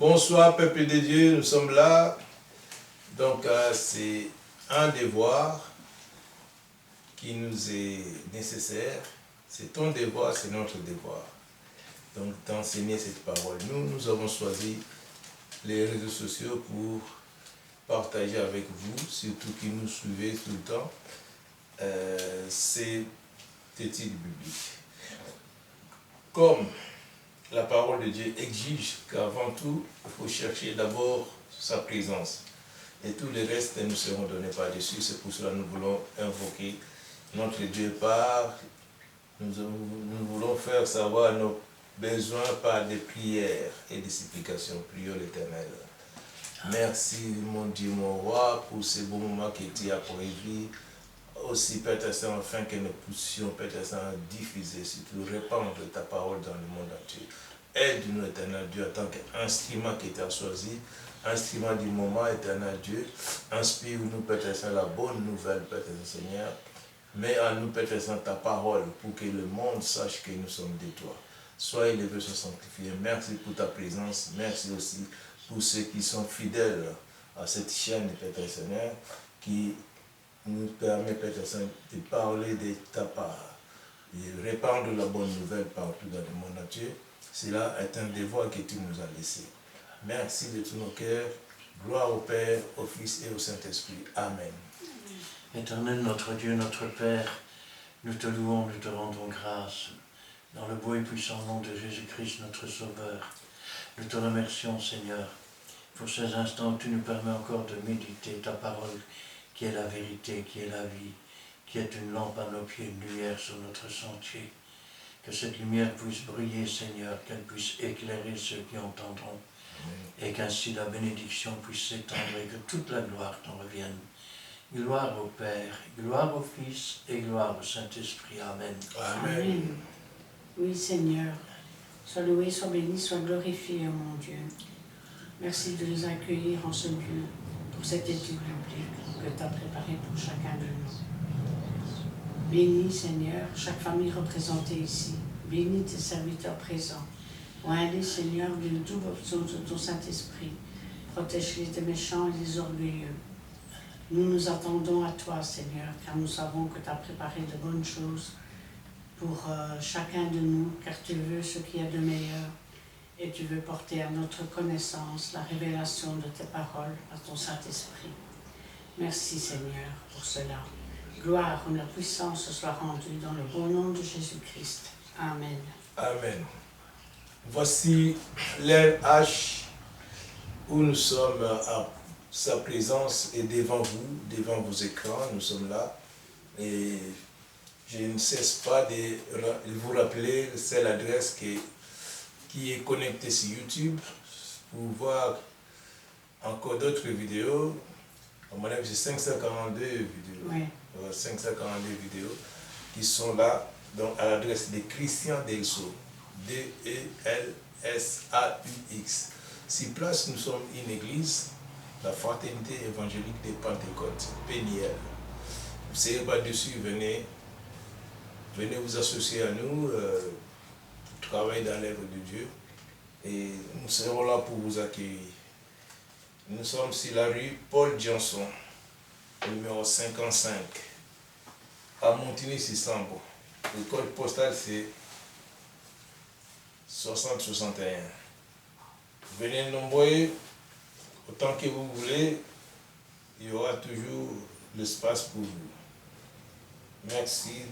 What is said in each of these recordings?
Bonsoir, peuple de Dieu, nous sommes là. Donc, c'est un devoir qui nous est nécessaire. C'est ton devoir, c'est notre devoir. Donc, d'enseigner cette parole. Nous avons choisi les réseaux sociaux pour partager avec vous, surtout qui nous suivez tout le temps, cette étude biblique. Comme la parole de Dieu exige qu'avant tout, il faut chercher d'abord sa présence. Et tout le reste nous seront donnés par-dessus. C'est pour cela que nous voulons invoquer notre Dieu par. Nous voulons faire savoir nos besoins par des prières et des supplications. Prions l'Éternel. Merci mon Dieu, mon roi, pour ces bons moments que tu as prévus. Aussi, Père Saint, afin que nous puissions, Père Saint, diffuser, surtout répandre ta parole dans le monde entier. Aide-nous, Éternel Dieu, en tant qu'instrument que tu as choisi, instrument du moment, Éternel Dieu. Inspire-nous, Père Saint, la bonne nouvelle, Père Seigneur. Mets en nous, Père Saint, ta parole pour que le monde sache que nous sommes de toi. Sois élevé, sois sanctifié. Merci pour ta présence. Merci aussi pour ceux qui sont fidèles à cette chaîne, Père Seigneur, qui nous permet, Père Saint, de parler de ta part, de répandre la bonne nouvelle partout dans le monde entier. Cela est un devoir que tu nous as laissé. Merci de tous nos cœurs. Gloire au Père, au Fils et au Saint-Esprit. Amen. Éternel, notre Dieu, notre Père, nous te louons, nous te rendons grâce. Dans le beau et puissant nom de Jésus-Christ, notre Sauveur, nous te remercions, Seigneur, pour ces instants où tu nous permets encore de méditer ta parole, qui est la vérité, qui est la vie, qui est une lampe à nos pieds, une lumière sur notre sentier. Que cette lumière puisse briller, Seigneur, qu'elle puisse éclairer ceux qui entendront, et qu'ainsi la bénédiction puisse s'étendre et que toute la gloire t'en revienne. Gloire au Père, gloire au Fils et gloire au Saint-Esprit. Amen. Amen. Oui, Seigneur, sois loué, sois béni, sois glorifié, mon Dieu. Merci de nous accueillir en ce lieu pour cette étude biblique que tu as préparée pour chacun de nous. Bénis, Seigneur, chaque famille représentée ici. Bénis tes serviteurs présents. Oins-les, Seigneur, d'une double option de ton Saint-Esprit. Protège-les des méchants et des orgueilleux. Nous nous attendons à toi, Seigneur, car nous savons que tu as préparé de bonnes choses pour chacun de nous, car tu veux ce qu'il y a de meilleur et tu veux porter à notre connaissance la révélation de tes paroles par ton Saint-Esprit. Merci, Seigneur, pour cela. Gloire, honneur, puissance soit rendue dans le beau nom de Jésus-Christ. Amen. Amen. Voici l'heure H où nous sommes à sa présence et devant vous, devant vos écrans, nous sommes là. Et je ne cesse pas de vous rappeler, c'est l'adresse qui est connectée sur YouTube pour voir encore d'autres vidéos. À mon avis, c'est 542 vidéos. Oui. 542 vidéos qui sont là, donc à l'adresse de Christian Delso, D-E-L-S-A-U-X. Si place, nous sommes une église, la Fraternité évangélique des Pentecôtes, Péniel. Vous serez pas-dessus, venez vous associer à nous, pour travailler dans l'œuvre de Dieu, et nous serons là pour vous accueillir. Nous sommes sur la rue Paul Janson, numéro 55, à Montigny-Sissambo. Le code postal, c'est 6061. Venez nombreux, autant que vous voulez, il y aura toujours l'espace pour vous. Merci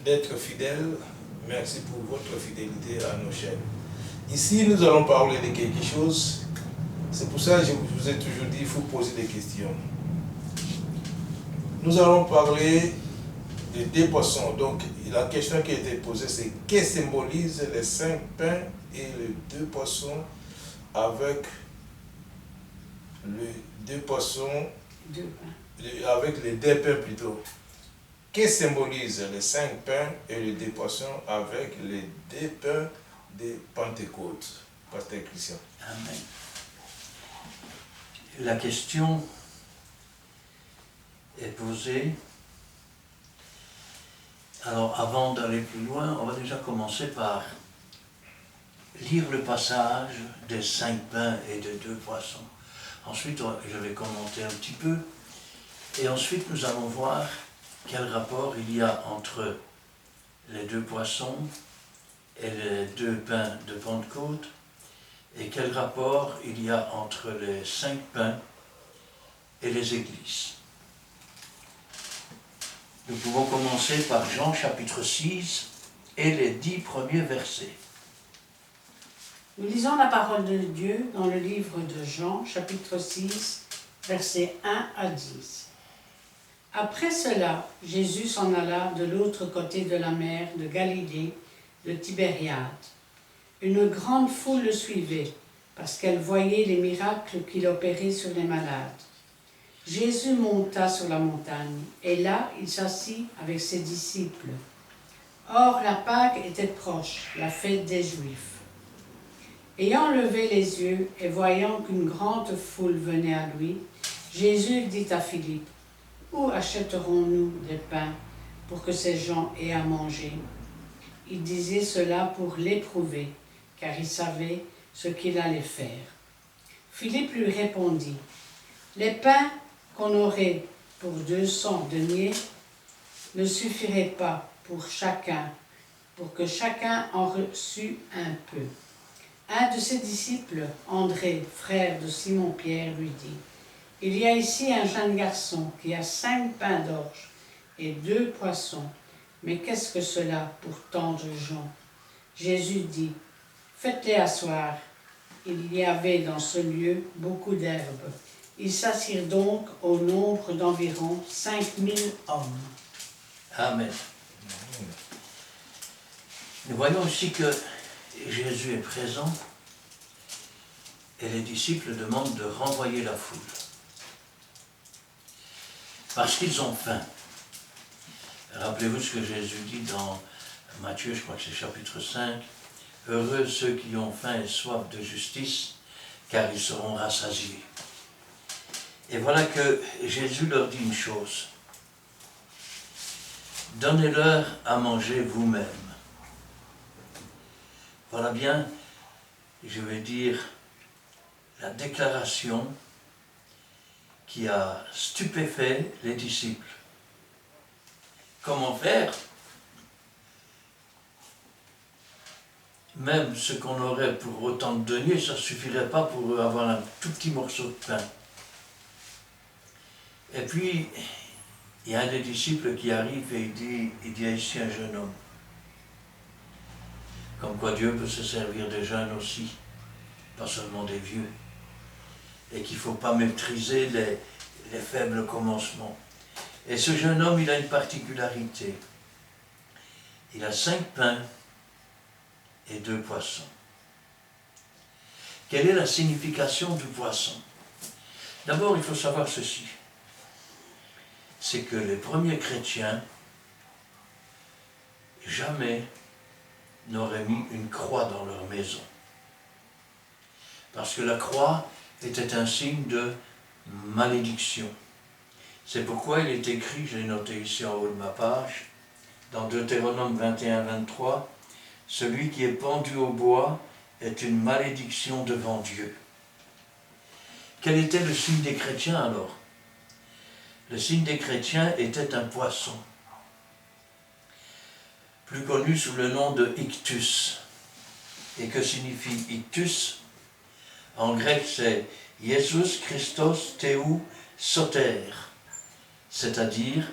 d'être fidèles, merci pour votre fidélité à nos chaînes. Ici, nous allons parler de quelque chose. C'est pour ça que je vous ai toujours dit qu'il faut poser des questions. Nous allons parler de deux poissons. Donc, la question qui a été posée, c'est que symbolise les 5 pains et les 2 poissons avec les 2 poissons, avec les 2 pains plutôt. Que symbolise les 5 pains et les 2 poissons avec les 2 pains de Pentecôte, Pasteur Christian? Amen. La question est posée. Alors, avant d'aller plus loin, on va déjà commencer par lire le passage des 5 pains et des 2 poissons. Ensuite, je vais commenter un petit peu. Et ensuite, nous allons voir quel rapport il y a entre les 2 poissons et les 2 pains de Pentecôte, et quel rapport il y a entre les 5 pains et les églises. Nous pouvons commencer par Jean chapitre 6 et les 10 premiers versets. Nous lisons la parole de Dieu dans le livre de Jean, chapitre 6, versets 1 à 10. Après cela, Jésus s'en alla de l'autre côté de la mer de Galilée, de Tibériade. Une grande foule le suivait, parce qu'elle voyait les miracles qu'il opérait sur les malades. Jésus monta sur la montagne, et là il s'assit avec ses disciples. Or la Pâque était proche, la fête des Juifs. Ayant levé les yeux et voyant qu'une grande foule venait à lui, Jésus dit à Philippe, « Où achèterons-nous des pains pour que ces gens aient à manger ?» Il disait cela pour l'éprouver, car il savait ce qu'il allait faire. Philippe lui répondit, « Les pains qu'on aurait pour 200 deniers ne suffiraient pas pour que chacun en reçût un peu. » Un de ses disciples, André, frère de Simon-Pierre, lui dit, « Il y a ici un jeune garçon qui a 5 pains d'orge et 2 poissons. Mais qu'est-ce que cela pour tant de gens ?» Jésus dit, « Faites-les asseoir. » Il y avait dans ce lieu beaucoup d'herbes. Ils s'assirent donc au nombre d'environ 5000 hommes. Amen. Nous voyons aussi que Jésus est présent et les disciples demandent de renvoyer la foule. Parce qu'ils ont faim. Rappelez-vous ce que Jésus dit dans Matthieu, je crois que c'est chapitre 5. « Heureux ceux qui ont faim et soif de justice, car ils seront rassasiés. » Et voilà que Jésus leur dit une chose. « Donnez-leur à manger vous-même. » Voilà bien, je vais dire, la déclaration qui a stupéfait les disciples. Comment faire? Même ce qu'on aurait pour autant de deniers, ça ne suffirait pas pour avoir un tout petit morceau de pain. Et puis, il y a un des disciples qui arrive et il y a ici un jeune homme. Comme quoi Dieu peut se servir des jeunes aussi, pas seulement des vieux. Et qu'il ne faut pas maîtriser les faibles commencements. Et ce jeune homme, il a une particularité. Il a 5 pains et 2 poissons. Quelle est la signification du poisson? D'abord, il faut savoir ceci. C'est que les premiers chrétiens jamais n'auraient mis une croix dans leur maison. Parce que la croix était un signe de malédiction. C'est pourquoi il est écrit, j'ai noté ici en haut de ma page, dans Deutéronome 21-23, « Celui qui est pendu au bois est une malédiction devant Dieu. » Quel était le signe des chrétiens alors? Le signe des chrétiens était un poisson, plus connu sous le nom de ictus. Et que signifie ictus? En grec, c'est Jesus Christos Theou Soter, c'est-à-dire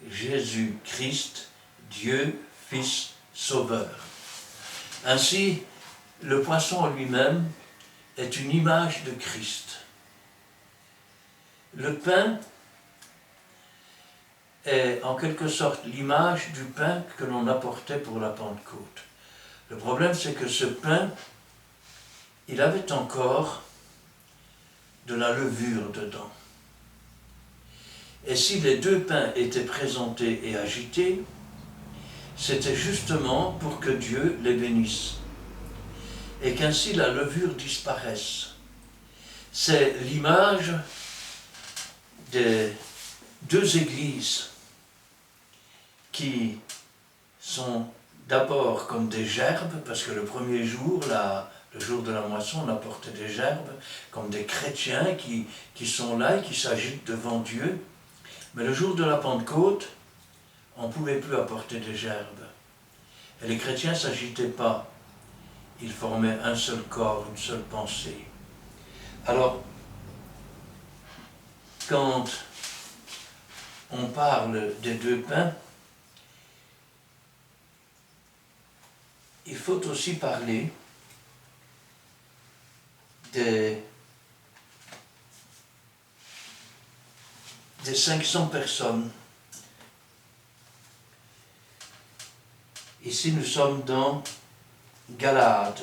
Jésus-Christ, Dieu, Fils, Sauveur. Ainsi, le poisson en lui-même est une image de Christ. Le pain est en quelque sorte l'image du pain que l'on apportait pour la Pentecôte. Le problème, c'est que ce pain, il avait encore de la levure dedans. Et si les 2 pains étaient présentés et agités, c'était justement pour que Dieu les bénisse et qu'ainsi la levure disparaisse. C'est l'image des 2 églises qui sont d'abord comme des gerbes, parce que le premier jour, le jour de la moisson, on apportait des gerbes, comme des chrétiens qui sont là et qui s'agitent devant Dieu. Mais le jour de la Pentecôte, on ne pouvait plus apporter des gerbes. Et les chrétiens ne s'agitaient pas. Ils formaient un seul corps, une seule pensée. Alors, quand on parle des deux pains, il faut aussi parler des 500 personnes. Ici, nous sommes dans Galaad.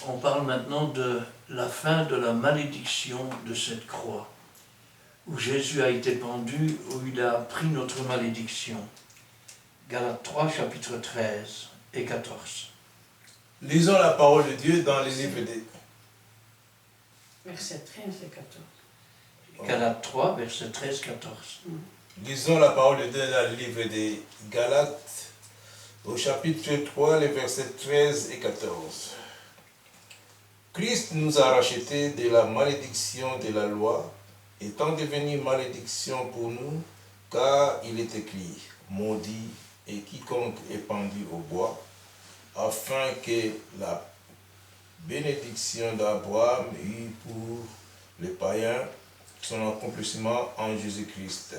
On parle maintenant de la fin de la malédiction de cette croix, où Jésus a été pendu, où il a pris notre malédiction. Galates 3, chapitre 13 et 14. Lisons la parole de Dieu dans les livres des... Verset 13 et 14. Galates 3, verset 13, 14. Lisons la parole de Dieu dans le livre des Galates, au chapitre 3, les versets 13 et 14. Christ nous a rachetés de la malédiction de la loi, étant devenu malédiction pour nous, car il est écrit, maudit et quiconque est pendu au bois, afin que la bénédiction d'Abraham eût pour les païens son accomplissement en Jésus-Christ,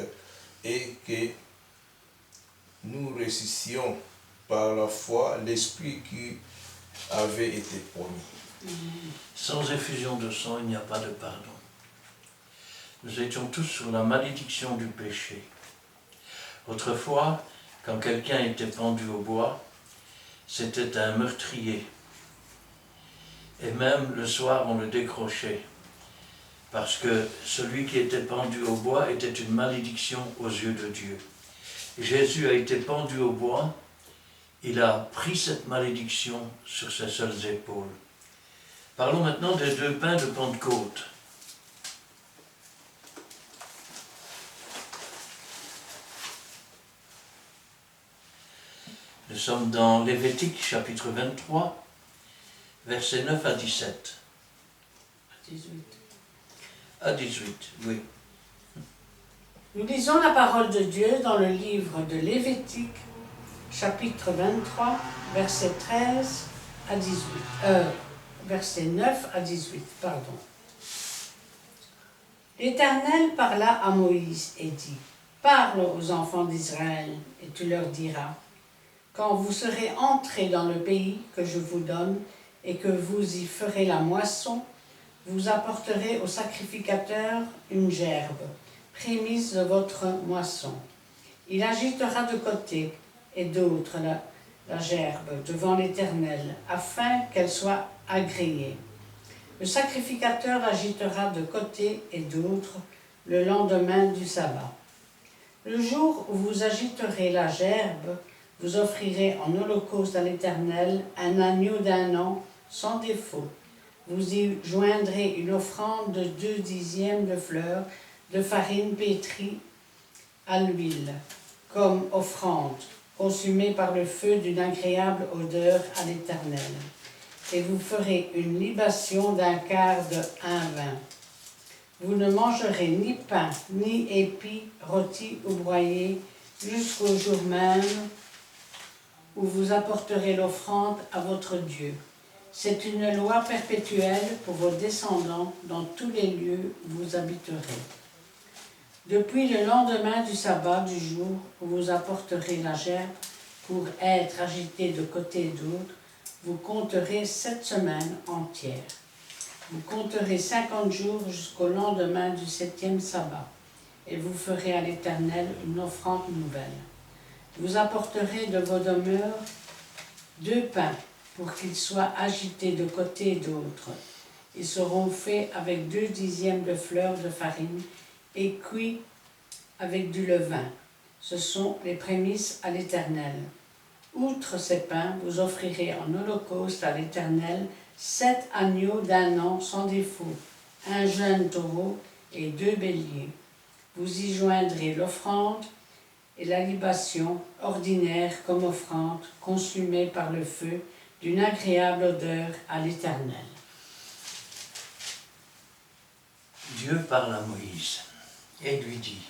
et que nous ressuscitions par la foi l'Esprit qui avait été promis. Sans effusion de sang, il n'y a pas de pardon. Nous étions tous sous la malédiction du péché. Autrefois, quand quelqu'un était pendu au bois, c'était un meurtrier. Et même le soir, on le décrochait. Parce que celui qui était pendu au bois était une malédiction aux yeux de Dieu. Jésus a été pendu au bois, il a pris cette malédiction sur ses seules épaules. Parlons maintenant des deux pains de Pentecôte. Nous sommes dans Lévitique chapitre 23, versets 9 à 17. 18. À 18, oui. Nous lisons la parole de Dieu dans le livre de Lévitique, chapitre 23, verset 13 à 18. Verset 9 à 18, pardon. L'Éternel parla à Moïse et dit, « Parle aux enfants d'Israël, et tu leur diras, quand vous serez entrés dans le pays que je vous donne, et que vous y ferez la moisson, vous apporterez au sacrificateur une gerbe, prémisse de votre moisson. Il agitera de côté et d'autre la gerbe devant l'Éternel, afin qu'elle soit agréée. Le sacrificateur agitera de côté et d'autre le lendemain du sabbat. Le jour où vous agiterez la gerbe, vous offrirez en holocauste à l'Éternel un agneau d'1 an sans défaut. Vous y joindrez une offrande de 2/10 de fleurs de farine pétrie à l'huile, comme offrande, consumée par le feu d'une agréable odeur à l'Éternel. Et vous ferez une libation d'un quart de 1 vin. Vous ne mangerez ni pain, ni épis, rôtis ou broyés, jusqu'au jour même où vous apporterez l'offrande à votre Dieu. C'est une loi perpétuelle pour vos descendants dans tous les lieux où vous habiterez. Depuis le lendemain du sabbat du jour où vous apporterez la gerbe pour être agitée de côté et d'autre, vous compterez 7 semaines entières. Vous compterez 50 jours jusqu'au lendemain du 7e sabbat, et vous ferez à l'Éternel une offrande nouvelle. Vous apporterez de vos demeures 2 pains, pour qu'ils soient agités de côté et d'autre. Ils seront faits avec 2/10 de fleurs de farine et cuits avec du levain. Ce sont les prémices à l'Éternel. Outre ces pains, vous offrirez en holocauste à l'Éternel 7 agneaux d'1 an sans défaut, 1 jeune taureau et 2 béliers. Vous y joindrez l'offrande et la libation, ordinaire comme offrande, consumée par le feu, d'une agréable odeur à l'Éternel. Dieu parle à Moïse et lui dit,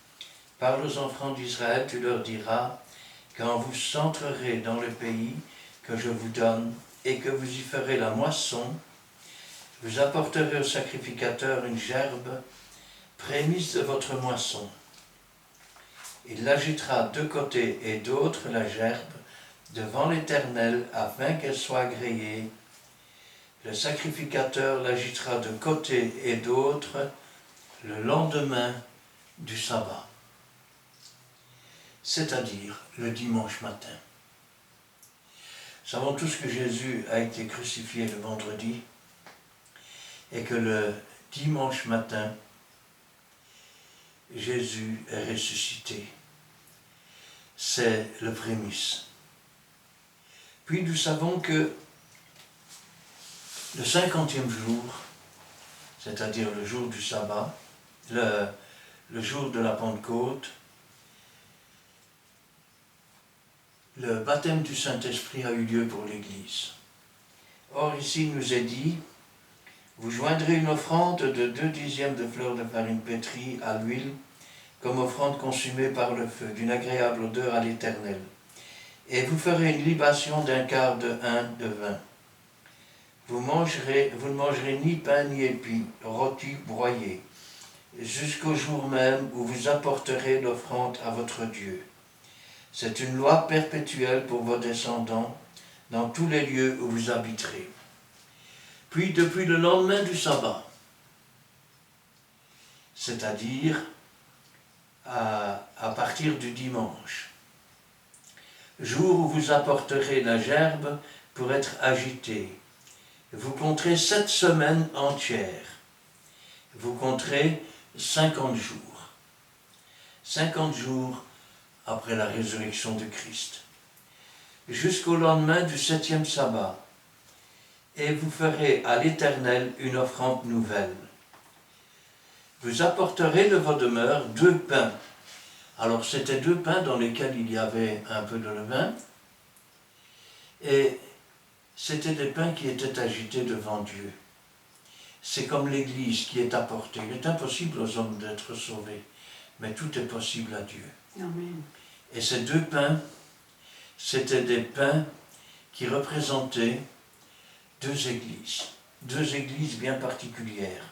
« Parle aux enfants d'Israël, tu leur diras, quand vous entrerez dans le pays que je vous donne et que vous y ferez la moisson, vous apporterez au sacrificateur une gerbe prémisse de votre moisson. Il l'agitera de côté et d'autre la gerbe devant l'Éternel afin qu'elle soit grillée. Le sacrificateur l'agitera de côté et d'autre le lendemain du sabbat, c'est-à-dire le dimanche matin. Nous savons tous que Jésus a été crucifié le vendredi et que le dimanche matin, Jésus est ressuscité. C'est le prémisse. Puis nous savons que le 50e jour, c'est-à-dire le jour du sabbat, le jour de la Pentecôte, le baptême du Saint-Esprit a eu lieu pour l'Église. Or ici il nous est dit, vous joindrez une offrande de 2/10 de fleurs de farine pétrie à l'huile, comme offrande consumée par le feu, d'une agréable odeur à l'Éternel. Et vous ferez une libation d'1/4 de hin de vin. Vous ne mangerez ni pain ni épis, rôti, broyé, jusqu'au jour même où vous apporterez l'offrande à votre Dieu. C'est une loi perpétuelle pour vos descendants dans tous les lieux où vous habiterez. Puis depuis le lendemain du sabbat, c'est-à-dire à partir du dimanche, jour où vous apporterez la gerbe pour être agitée, vous compterez 7 semaines entières. Vous compterez 50 jours. 50 jours après la résurrection de Christ. Jusqu'au lendemain du 7e sabbat. Et vous ferez à l'Éternel une offrande nouvelle. Vous apporterez de vos demeures 2 pains. Alors c'était 2 pains dans lesquels il y avait un peu de levain. Et c'était des pains qui étaient agités devant Dieu. C'est comme l'Église qui est apportée. Il est impossible aux hommes d'être sauvés, mais tout est possible à Dieu. Amen. Et ces 2 pains, c'était des pains qui représentaient 2 églises bien particulières.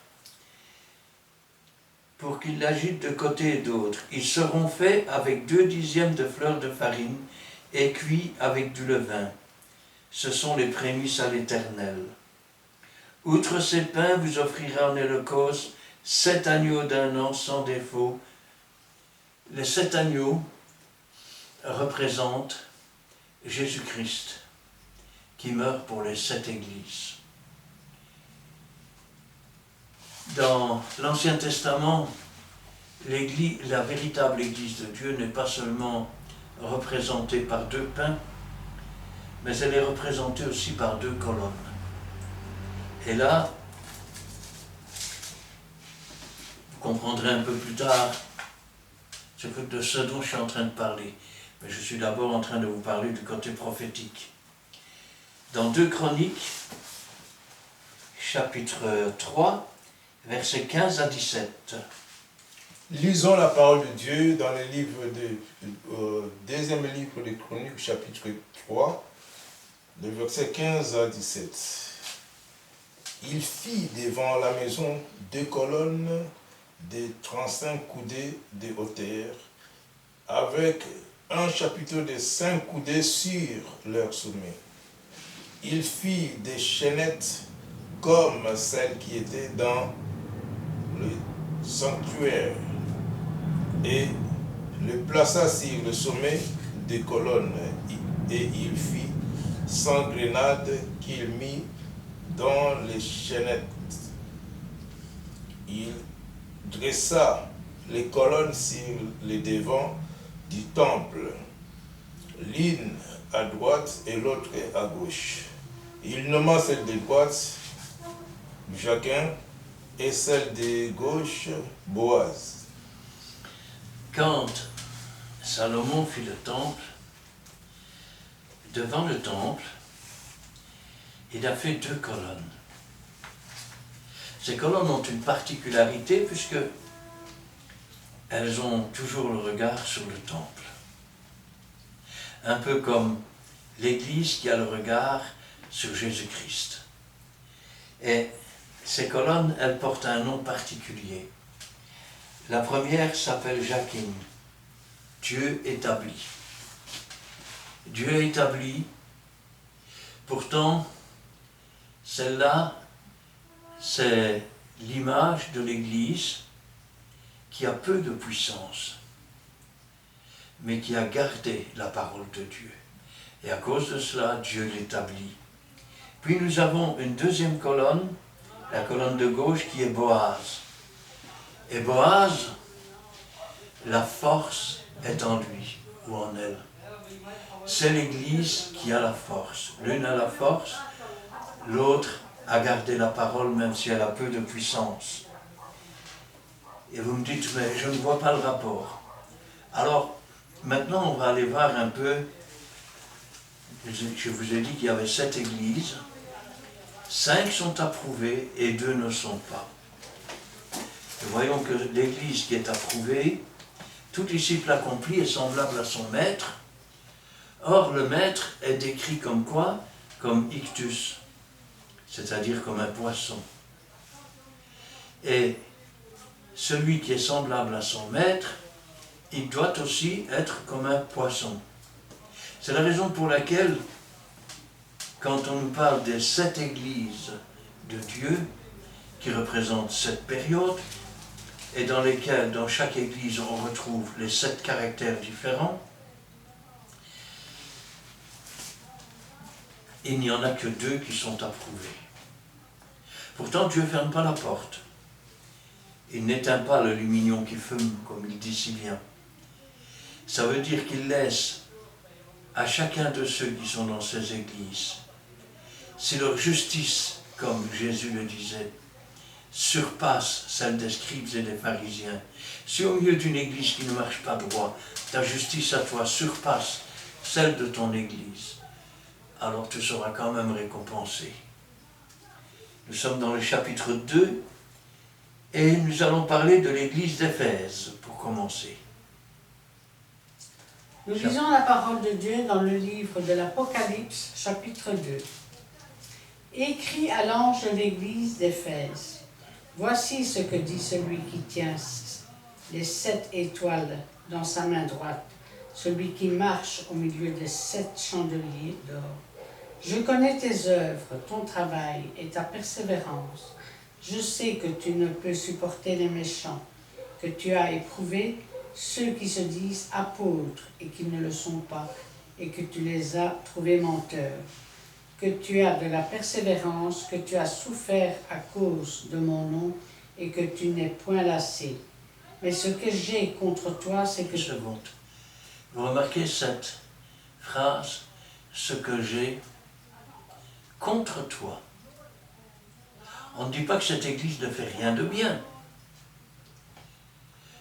Pour qu'ils l'agitent de côté et d'autre, ils seront faits avec 2/10 de fleurs de farine et cuits avec du levain. Ce sont les prémices à l'Éternel. Outre ces pains, vous offrirez en holocauste 7 agneaux d'1 an sans défaut. Les 7 agneaux représentent Jésus-Christ qui meurt pour les 7 églises. Dans l'Ancien Testament, la véritable Église de Dieu n'est pas seulement représentée par 2 pains, mais elle est représentée aussi par 2 colonnes. Et là, vous comprendrez un peu plus tard de ce dont je suis en train de parler. Mais je suis d'abord en train de vous parler du côté prophétique. Dans 2 Chroniques, chapitre 3, versets 15 à 17. Lisons la parole de Dieu dans le livre deuxième livre des Chroniques, chapitre 3, de versets 15 à 17. Il fit devant la maison 2 colonnes de 35 coudées de hauteur, avec un chapiteau de 5 coudées sur leur sommet. Il fit des chaînettes comme celles qui étaient dans le sanctuaire et le plaça sur le sommet des colonnes, et il fit 100 grenades qu'il mit dans les chaînettes. Il dressa les colonnes sur les devants du temple, l'une à droite et l'autre à gauche. Il nomma celle de droite Jachin et celle de gauche Boaz. Quand Salomon fit le temple. Devant le temple, il a fait 2 colonnes. Ces colonnes ont une particularité puisque elles ont toujours le regard sur le temple. Un peu comme l'Église qui a le regard sur Jésus-Christ. Et ces colonnes, elles portent un nom particulier. La première s'appelle Jakin, Dieu établi. Dieu établi, pourtant, celle-là, c'est l'image de l'Église qui a peu de puissance, mais qui a gardé la parole de Dieu. Et à cause de cela, Dieu l'établit. Puis nous avons une deuxième colonne, la colonne de gauche qui est Boaz. Et Boaz, la force est en lui ou en elle. C'est l'Église qui a la force. L'une a la force, l'autre a gardé la parole même si elle a peu de puissance. Et vous me dites, mais je ne vois pas le rapport. Alors, maintenant on va aller voir un peu. Je vous ai dit qu'il y avait 7 églises. 5 sont approuvées et 2 ne sont pas. Nous voyons que l'église qui est approuvée, tout disciple accompli est semblable à son maître. Or, le maître est décrit comme quoi? Comme ictus, c'est-à-dire comme un poisson. Et celui qui est semblable à son maître, il doit aussi être comme un poisson. C'est la raison pour laquelle, quand on nous parle des 7 églises de Dieu, qui représentent 7 périodes, et dans lesquelles, dans chaque église, on retrouve les 7 caractères différents, il n'y en a que 2 qui sont approuvés. Pourtant, Dieu ne ferme pas la porte. Il n'éteint pas le lumignon qui fume, comme il dit si bien. Ça veut dire qu'il laisse à chacun de ceux qui sont dans ces églises, si leur justice, comme Jésus le disait, surpasse celle des scribes et des pharisiens, si au milieu d'une église qui ne marche pas droit, ta justice à toi surpasse celle de ton église, alors tu seras quand même récompensé. Nous sommes dans le chapitre 2 et nous allons parler de l'église d'Éphèse pour commencer. Nous lisons la parole de Dieu dans le livre de l'Apocalypse, chapitre 2. Écrit à l'ange de l'église d'Éphèse. Voici ce que dit celui qui tient les 7 étoiles dans sa main droite, celui qui marche au milieu des 7 chandeliers d'or. Je connais tes œuvres, ton travail et ta persévérance. Je sais que tu ne peux supporter les méchants, que tu as éprouvé ceux qui se disent apôtres et qui ne le sont pas, et que tu les as trouvés menteurs, que tu as de la persévérance, que tu as souffert à cause de mon nom, et que tu n'es point lassé. Mais ce que j'ai contre toi, c'est que... Une seconde. Vous remarquez cette phrase, ce que j'ai contre toi. On ne dit pas que cette église ne fait rien de bien.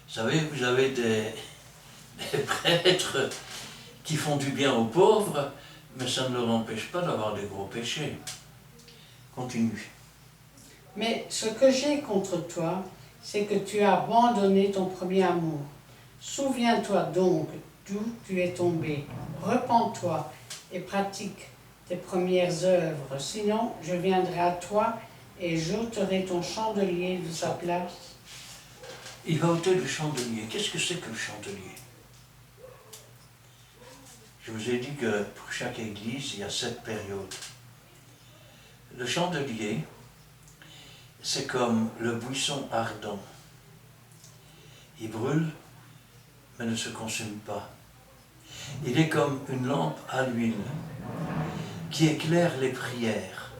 Vous savez, vous avez des prêtres qui font du bien aux pauvres, mais ça ne leur empêche pas d'avoir des gros péchés. Continue. Mais ce que j'ai contre toi, c'est que tu as abandonné ton premier amour. Souviens-toi donc d'où tu es tombé. Repens-toi et pratique tes premières œuvres. Sinon, je viendrai à toi et j'ôterai ton chandelier de sa place. Il va ôter le chandelier. Qu'est-ce que c'est que le chandelier? Je vous ai dit que pour chaque église, il y a 7 périodes. Le chandelier, c'est comme le buisson ardent. Il brûle, mais ne se consume pas. Il est comme une lampe à l'huile qui éclaire les prières.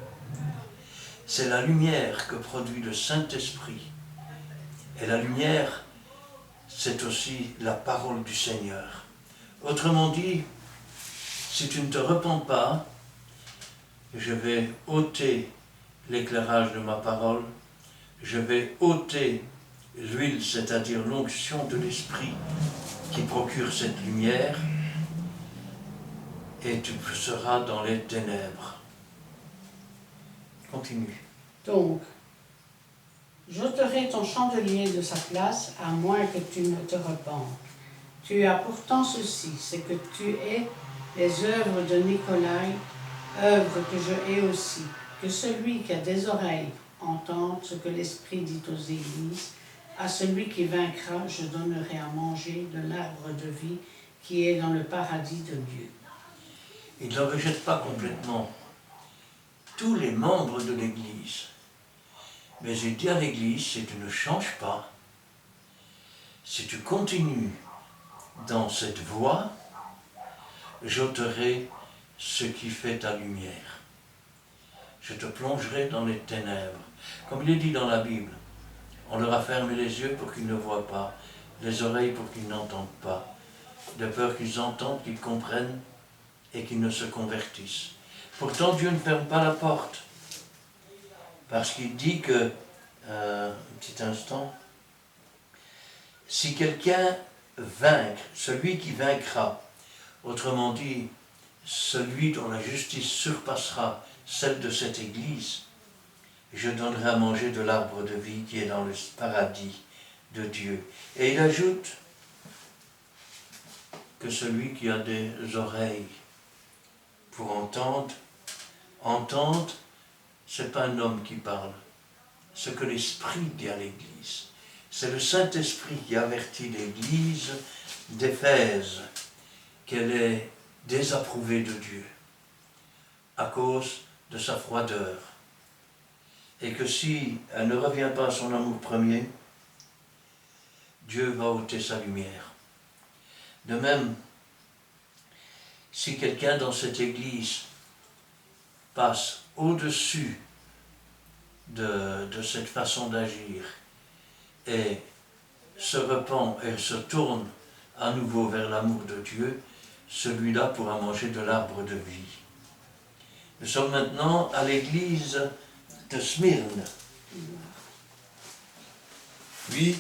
C'est la lumière que produit le Saint-Esprit. Et la lumière, c'est aussi la parole du Seigneur. Autrement dit, si tu ne te repens pas, je vais ôter l'éclairage de ma parole, je vais ôter l'huile, c'est-à-dire l'onction de l'Esprit qui procure cette lumière, et tu seras dans les ténèbres. Continue. Donc, j'ôterai ton chandelier de sa place, à moins que tu ne te repentes. Tu as pourtant ceci, c'est que tu hais les œuvres de Nicolai, œuvres que je hais aussi. Que celui qui a des oreilles entende ce que l'Esprit dit aux églises. À celui qui vaincra, je donnerai à manger de l'arbre de vie qui est dans le paradis de Dieu. Il ne rejette pas complètement tous les membres de l'Église. Mais il dit à l'Église, si tu ne changes pas, si tu continues dans cette voie, j'ôterai ce qui fait ta lumière. Je te plongerai dans les ténèbres. Comme il est dit dans la Bible, on leur a fermé les yeux pour qu'ils ne voient pas, les oreilles pour qu'ils n'entendent pas, de peur qu'ils entendent, qu'ils comprennent et qu'ils ne se convertissent. Pourtant, Dieu ne ferme pas la porte, parce qu'il dit que, un petit instant, si quelqu'un vaincre, celui qui vaincra, autrement dit, celui dont la justice surpassera celle de cette Église, je donnerai à manger de l'arbre de vie qui est dans le paradis de Dieu. Et il ajoute que celui qui a des oreilles pour entendre, ce n'est pas un homme qui parle, ce que l'Esprit dit à l'Église. C'est le Saint-Esprit qui avertit l'Église d'Éphèse qu'elle est désapprouvée de Dieu à cause de sa froideur. Et que si elle ne revient pas à son amour premier, Dieu va ôter sa lumière. De même, si quelqu'un dans cette Église passe au-dessus de cette façon d'agir et se repent et se tourne à nouveau vers l'amour de Dieu, celui-là pourra manger de l'arbre de vie. Nous sommes maintenant à l'église de Smyrne. Oui,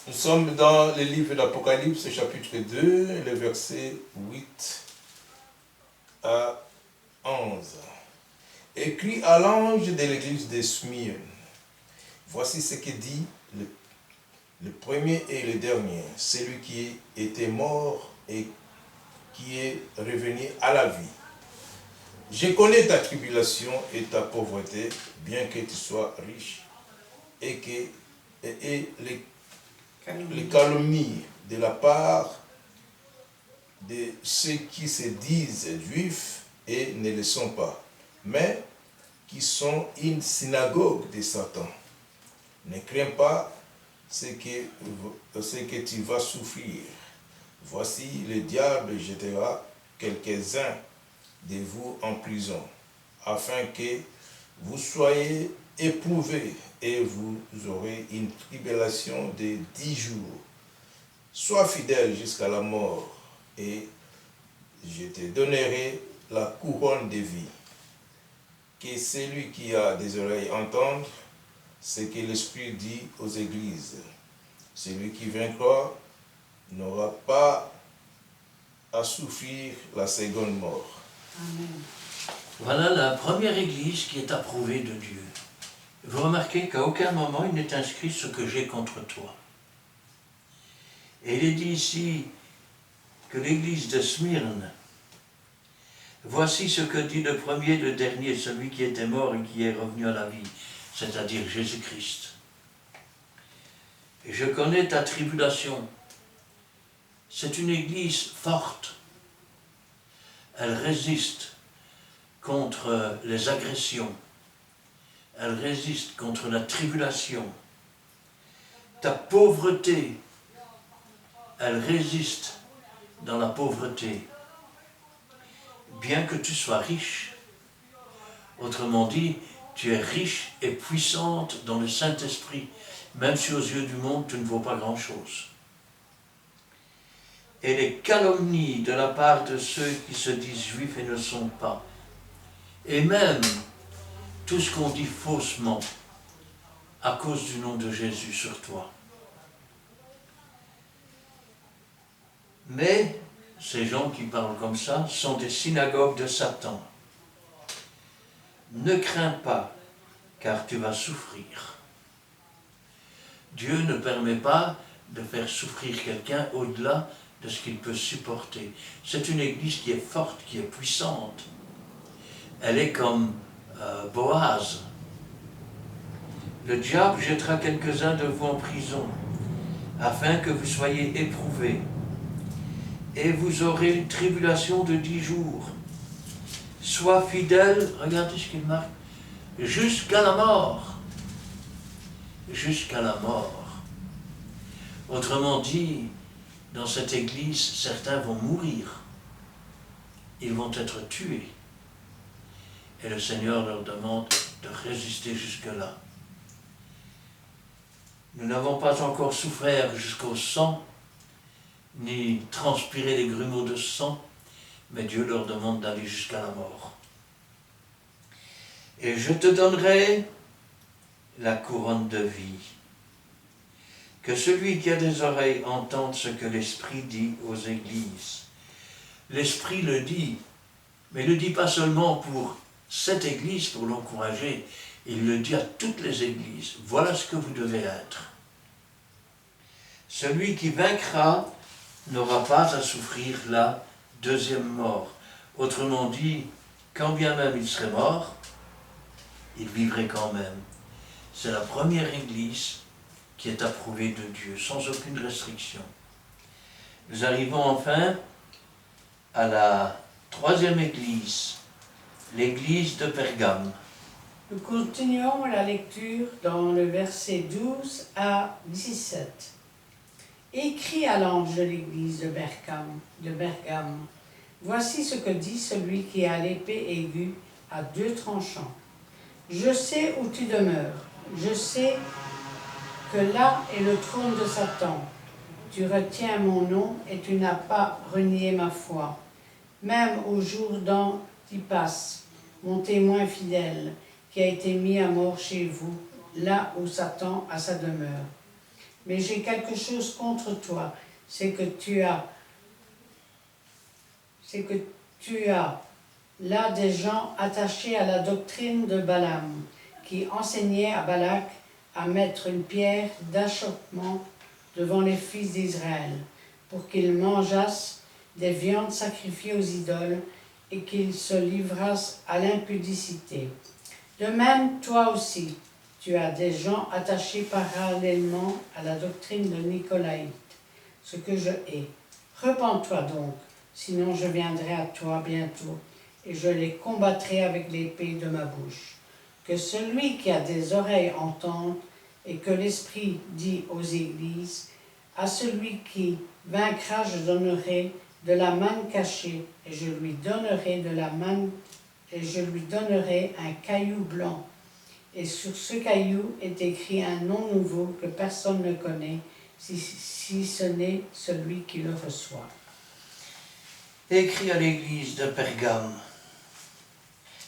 nous sommes dans le livre d'Apocalypse, chapitre 2, le verset 8 à 11. Écrit à l'ange de l'église de Smyrne, voici ce que dit le premier et le dernier, celui qui était mort et qui est revenu à la vie. Je connais ta tribulation et ta pauvreté, bien que tu sois riche, et les calomnies de la part de ceux qui se disent juifs et ne le sont pas, mais qui sont une synagogue de Satan. Ne crains pas ce que tu vas souffrir. Voici, le diable jettera quelques-uns de vous en prison, afin que vous soyez éprouvés et vous aurez une tribulation de 10 jours. Sois fidèle jusqu'à la mort et je te donnerai la couronne de vie. Que celui qui a des oreilles entende ce que l'Esprit dit aux églises. Celui qui vaincra n'aura pas à souffrir la seconde mort. Amen. Voilà la première église qui est approuvée de Dieu. Vous remarquez qu'à aucun moment il n'est inscrit ce que j'ai contre toi. Et il est dit ici que l'église de Smyrne, voici ce que dit le premier et le dernier, celui qui était mort et qui est revenu à la vie, c'est-à-dire Jésus-Christ. Et je connais ta tribulation. C'est une église forte. Elle résiste contre les agressions. Elle résiste contre la tribulation. Ta pauvreté, elle résiste dans la pauvreté. Bien que tu sois riche, autrement dit, tu es riche et puissante dans le Saint-Esprit, même si aux yeux du monde tu ne vaux pas grand-chose. Et les calomnies de la part de ceux qui se disent juifs et ne sont pas, et même tout ce qu'on dit faussement à cause du nom de Jésus sur toi, Mais ces gens qui parlent comme ça sont des synagogues de Satan. Ne crains pas, car tu vas souffrir. Dieu ne permet pas de faire souffrir quelqu'un au-delà de ce qu'il peut supporter. C'est une église qui est forte, qui est puissante. Elle est comme Boaz. Le diable jettera quelques-uns de vous en prison, afin que vous soyez éprouvés. Et vous aurez une tribulation de 10 jours. Sois fidèle, regardez ce qu'il marque, jusqu'à la mort. Jusqu'à la mort. Autrement dit, dans cette église, certains vont mourir. Ils vont être tués. Et le Seigneur leur demande de résister jusque-là. Nous n'avons pas encore souffert jusqu'au sang, ni transpiré des grumeaux de sang, mais Dieu leur demande d'aller jusqu'à la mort. Et je te donnerai la couronne de vie. Que celui qui a des oreilles entende ce que l'Esprit dit aux églises. L'Esprit le dit, mais il ne le dit pas seulement pour cette église, pour l'encourager, il le dit à toutes les églises. Voilà ce que vous devez être. Celui qui vaincra n'aura pas à souffrir la deuxième mort. Autrement dit, quand bien même il serait mort, il vivrait quand même. C'est la première église qui est approuvée de Dieu, sans aucune restriction. Nous arrivons enfin à la troisième église, l'église de Pergame. Nous continuons la lecture dans le verset 12 à 17. Écrit à l'ange de l'église de Pergame, voici ce que dit celui qui a l'épée aiguë à 2 tranchants. Je sais où tu demeures, je sais que là est le trône de Satan. Tu retiens mon nom et tu n'as pas renié ma foi. Même au jour d'Antipas, mon témoin fidèle, qui a été mis à mort chez vous, là où Satan a sa demeure. Mais j'ai quelque chose contre toi, c'est que tu as là des gens attachés à la doctrine de Balaam, qui enseignait à Balak à mettre une pierre d'achoppement devant les fils d'Israël, pour qu'ils mangeassent des viandes sacrifiées aux idoles et qu'ils se livrassent à l'impudicité. De même, toi aussi, tu as des gens attachés parallèlement à la doctrine de Nicolaïte, ce que je hais. Repens-toi donc, sinon je viendrai à toi bientôt, et je les combattrai avec l'épée de ma bouche. Que celui qui a des oreilles entende, et que l'Esprit dit aux églises, à celui qui vaincra, je donnerai de la manne cachée, et je lui donnerai un caillou blanc. Et sur ce caillou est écrit un nom nouveau que personne ne connaît, si ce n'est celui qui le reçoit. Écrit à l'église de Pergame.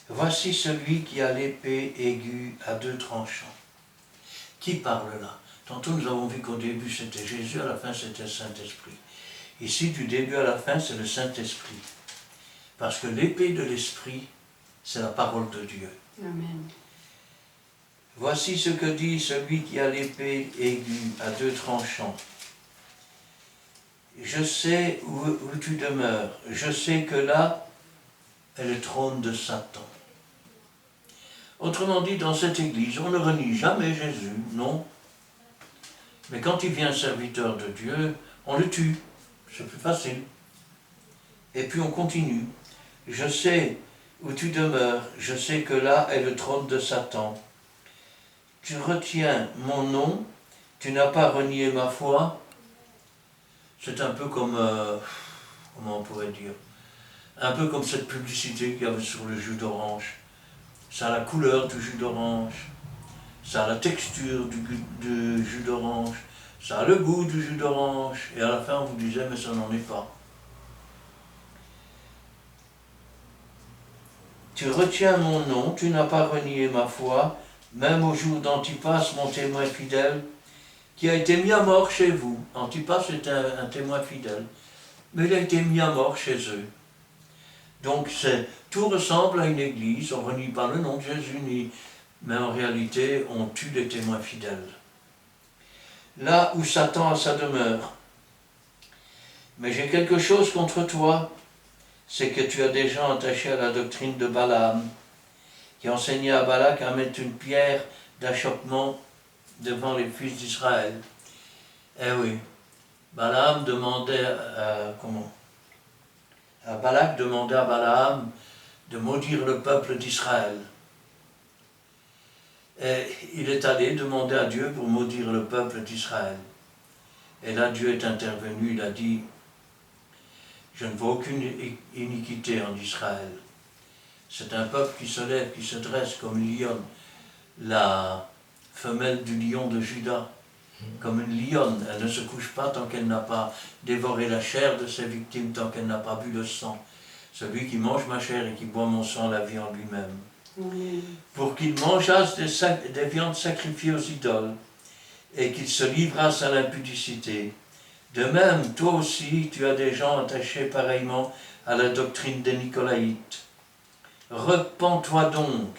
Voici celui qui a l'épée aiguë à 2 tranchants. Qui parle là? Tantôt nous avons vu qu'au début c'était Jésus, à la fin c'était le Saint-Esprit. Ici, du début à la fin, c'est le Saint-Esprit. Parce que l'épée de l'Esprit, c'est la parole de Dieu. Amen. Voici ce que dit celui qui a l'épée aiguë à 2 tranchants. Je sais où tu demeures. Je sais que là est le trône de Satan. Autrement dit, dans cette église, on ne renie jamais Jésus, non. Mais quand il vient serviteur de Dieu, on le tue. C'est plus facile. Et puis on continue. Je sais où tu demeures. Je sais que là est le trône de Satan. Tu retiens mon nom. Tu n'as pas renié ma foi. C'est un peu comme, comment on pourrait dire, un peu comme cette publicité qu'il y avait sur le jus d'orange. Ça a la couleur du jus d'orange, ça a la texture du jus d'orange, ça a le goût du jus d'orange, et à la fin on vous disait mais ça n'en est pas. Tu retiens mon nom, tu n'as pas renié ma foi, même au jour d'Antipas, mon témoin fidèle, qui a été mis à mort chez vous. Antipas était un témoin fidèle. mais il a été mis à mort chez eux. Donc tout ressemble à une église, on ne renie pas le nom de Jésus, mais en réalité on tue les témoins fidèles. Là où Satan a sa demeure. Mais j'ai quelque chose contre toi, c'est que tu as des gens attachés à la doctrine de Balaam, qui enseignait à Balak à mettre une pierre d'achoppement devant les fils d'Israël. Eh oui, Balaam demandait Balak demandait à Balaam de maudire le peuple d'Israël. Et il est allé demander à Dieu pour maudire le peuple d'Israël. Et là, Dieu est intervenu, il a dit, je ne vois aucune iniquité en Israël. C'est un peuple qui se lève, qui se dresse comme une lionne, la femelle du lion de Juda, comme une lionne. Elle ne se couche pas tant qu'elle n'a pas dévoré la chair de ses victimes, tant qu'elle n'a pas bu le sang. Celui qui mange ma chair et qui boit mon sang la vie en lui-même. Amen. Pour qu'ils mangeassent des viandes sacrifiées aux idoles et qu'ils se livrassent à l'impudicité. De même, toi aussi, tu as des gens attachés pareillement à la doctrine des Nicolaïtes. Repens-toi donc,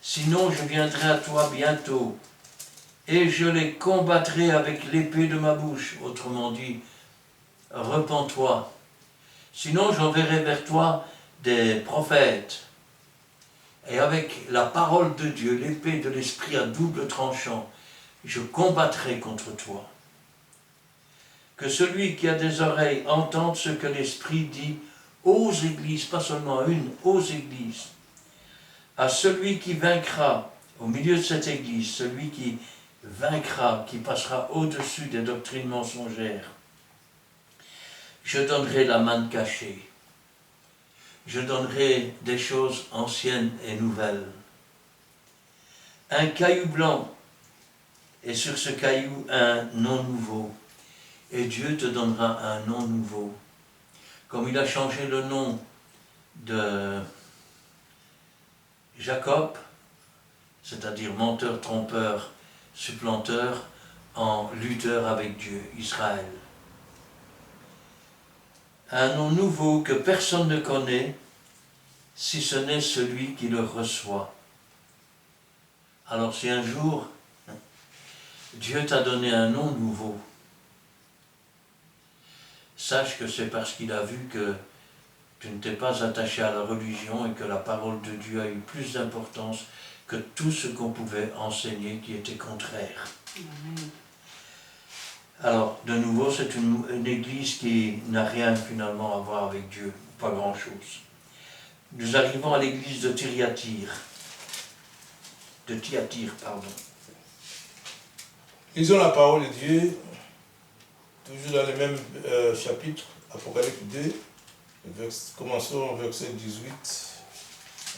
sinon je viendrai à toi bientôt, et je les combattrai avec l'épée de ma bouche. Autrement dit, repens-toi. Sinon j'enverrai vers toi des prophètes, et avec la parole de Dieu, l'épée de l'esprit à double tranchant, je combattrai contre toi. Que celui qui a des oreilles entende ce que l'Esprit dit aux églises, pas seulement à une, aux églises. À celui qui vaincra au milieu de cette église, celui qui vaincra, qui passera au-dessus des doctrines mensongères, je donnerai la manne cachée. Je donnerai des choses anciennes et nouvelles. Un caillou blanc, et sur ce caillou un nom nouveau. Et Dieu te donnera un nom nouveau. Comme il a changé le nom de Jacob, c'est-à-dire menteur, trompeur, supplanteur, en lutteur avec Dieu, Israël. Un nom nouveau que personne ne connaît, si ce n'est celui qui le reçoit. Alors si un jour, Dieu t'a donné un nom nouveau, sache que c'est parce qu'il a vu que tu ne t'es pas attaché à la religion et que la parole de Dieu a eu plus d'importance que tout ce qu'on pouvait enseigner qui était contraire. Amen. Alors, de nouveau, c'est une église qui n'a rien finalement à voir avec Dieu, pas grand-chose. Nous arrivons à l'église de Thyatire. Lisons la parole de Dieu, toujours dans le même chapitre, Apocalypse 2, commençons au verset 18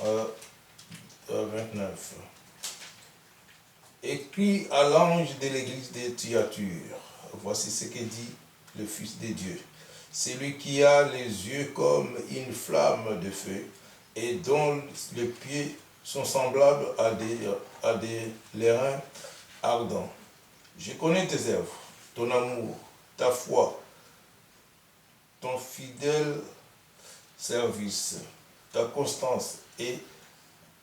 à 29. Écrit à l'ange de l'église de Thyatire, voici ce que dit le Fils de Dieu. Celui qui a les yeux comme une flamme de feu et dont les pieds sont semblables à des lérins ardents. Je connais tes œuvres, ton amour, ta foi, ton fidèle service, ta constance et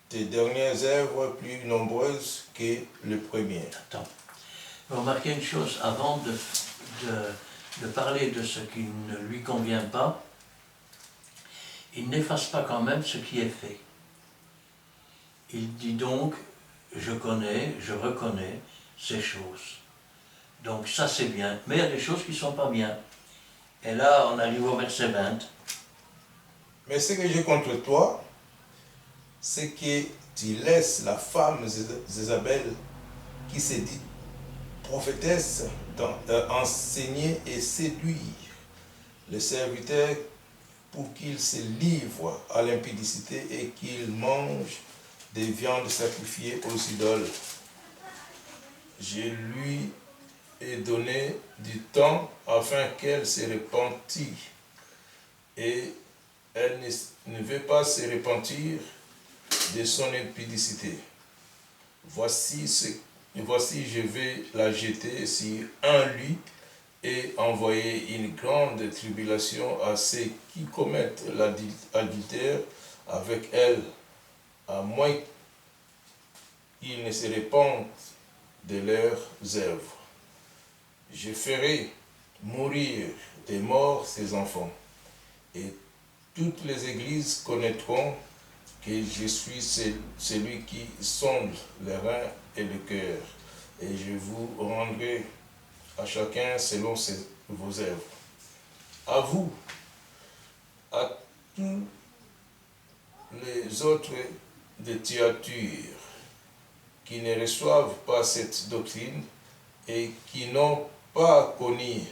tes dernières œuvres plus nombreuses que les premières. Attends, vous remarquez une chose, avant de parler de ce qui ne lui convient pas, il n'efface pas quand même ce qui est fait. Il dit donc, je reconnais ces choses. Donc ça c'est bien, mais il y a des choses qui ne sont pas bien. Et là, on arrive au verset 20. Mais ce que j'ai contre toi, c'est que tu laisses la femme Jézabel, qui se dit prophétesse, enseigner et séduire les serviteurs pour qu'ils se livrent à l'impudicité et qu'ils mangent des viandes sacrifiées aux idoles. Je lui ai donné du temps afin qu'elle se repentît, et elle ne veut pas se repentir de son impudicité. Voici, je vais la jeter sur un lit et envoyer une grande tribulation à ceux qui commettent l'adultère avec elle, à moins qu'ils ne se répandent de leurs œuvres. Je ferai mourir des morts ses enfants, et toutes les églises connaîtront que je suis celui qui sonde les reins et le cœur, et je vous rendrai à chacun selon vos œuvres. À vous, à tous les autres de Thyatire qui ne reçoivent pas cette doctrine et qui n'ont pas connu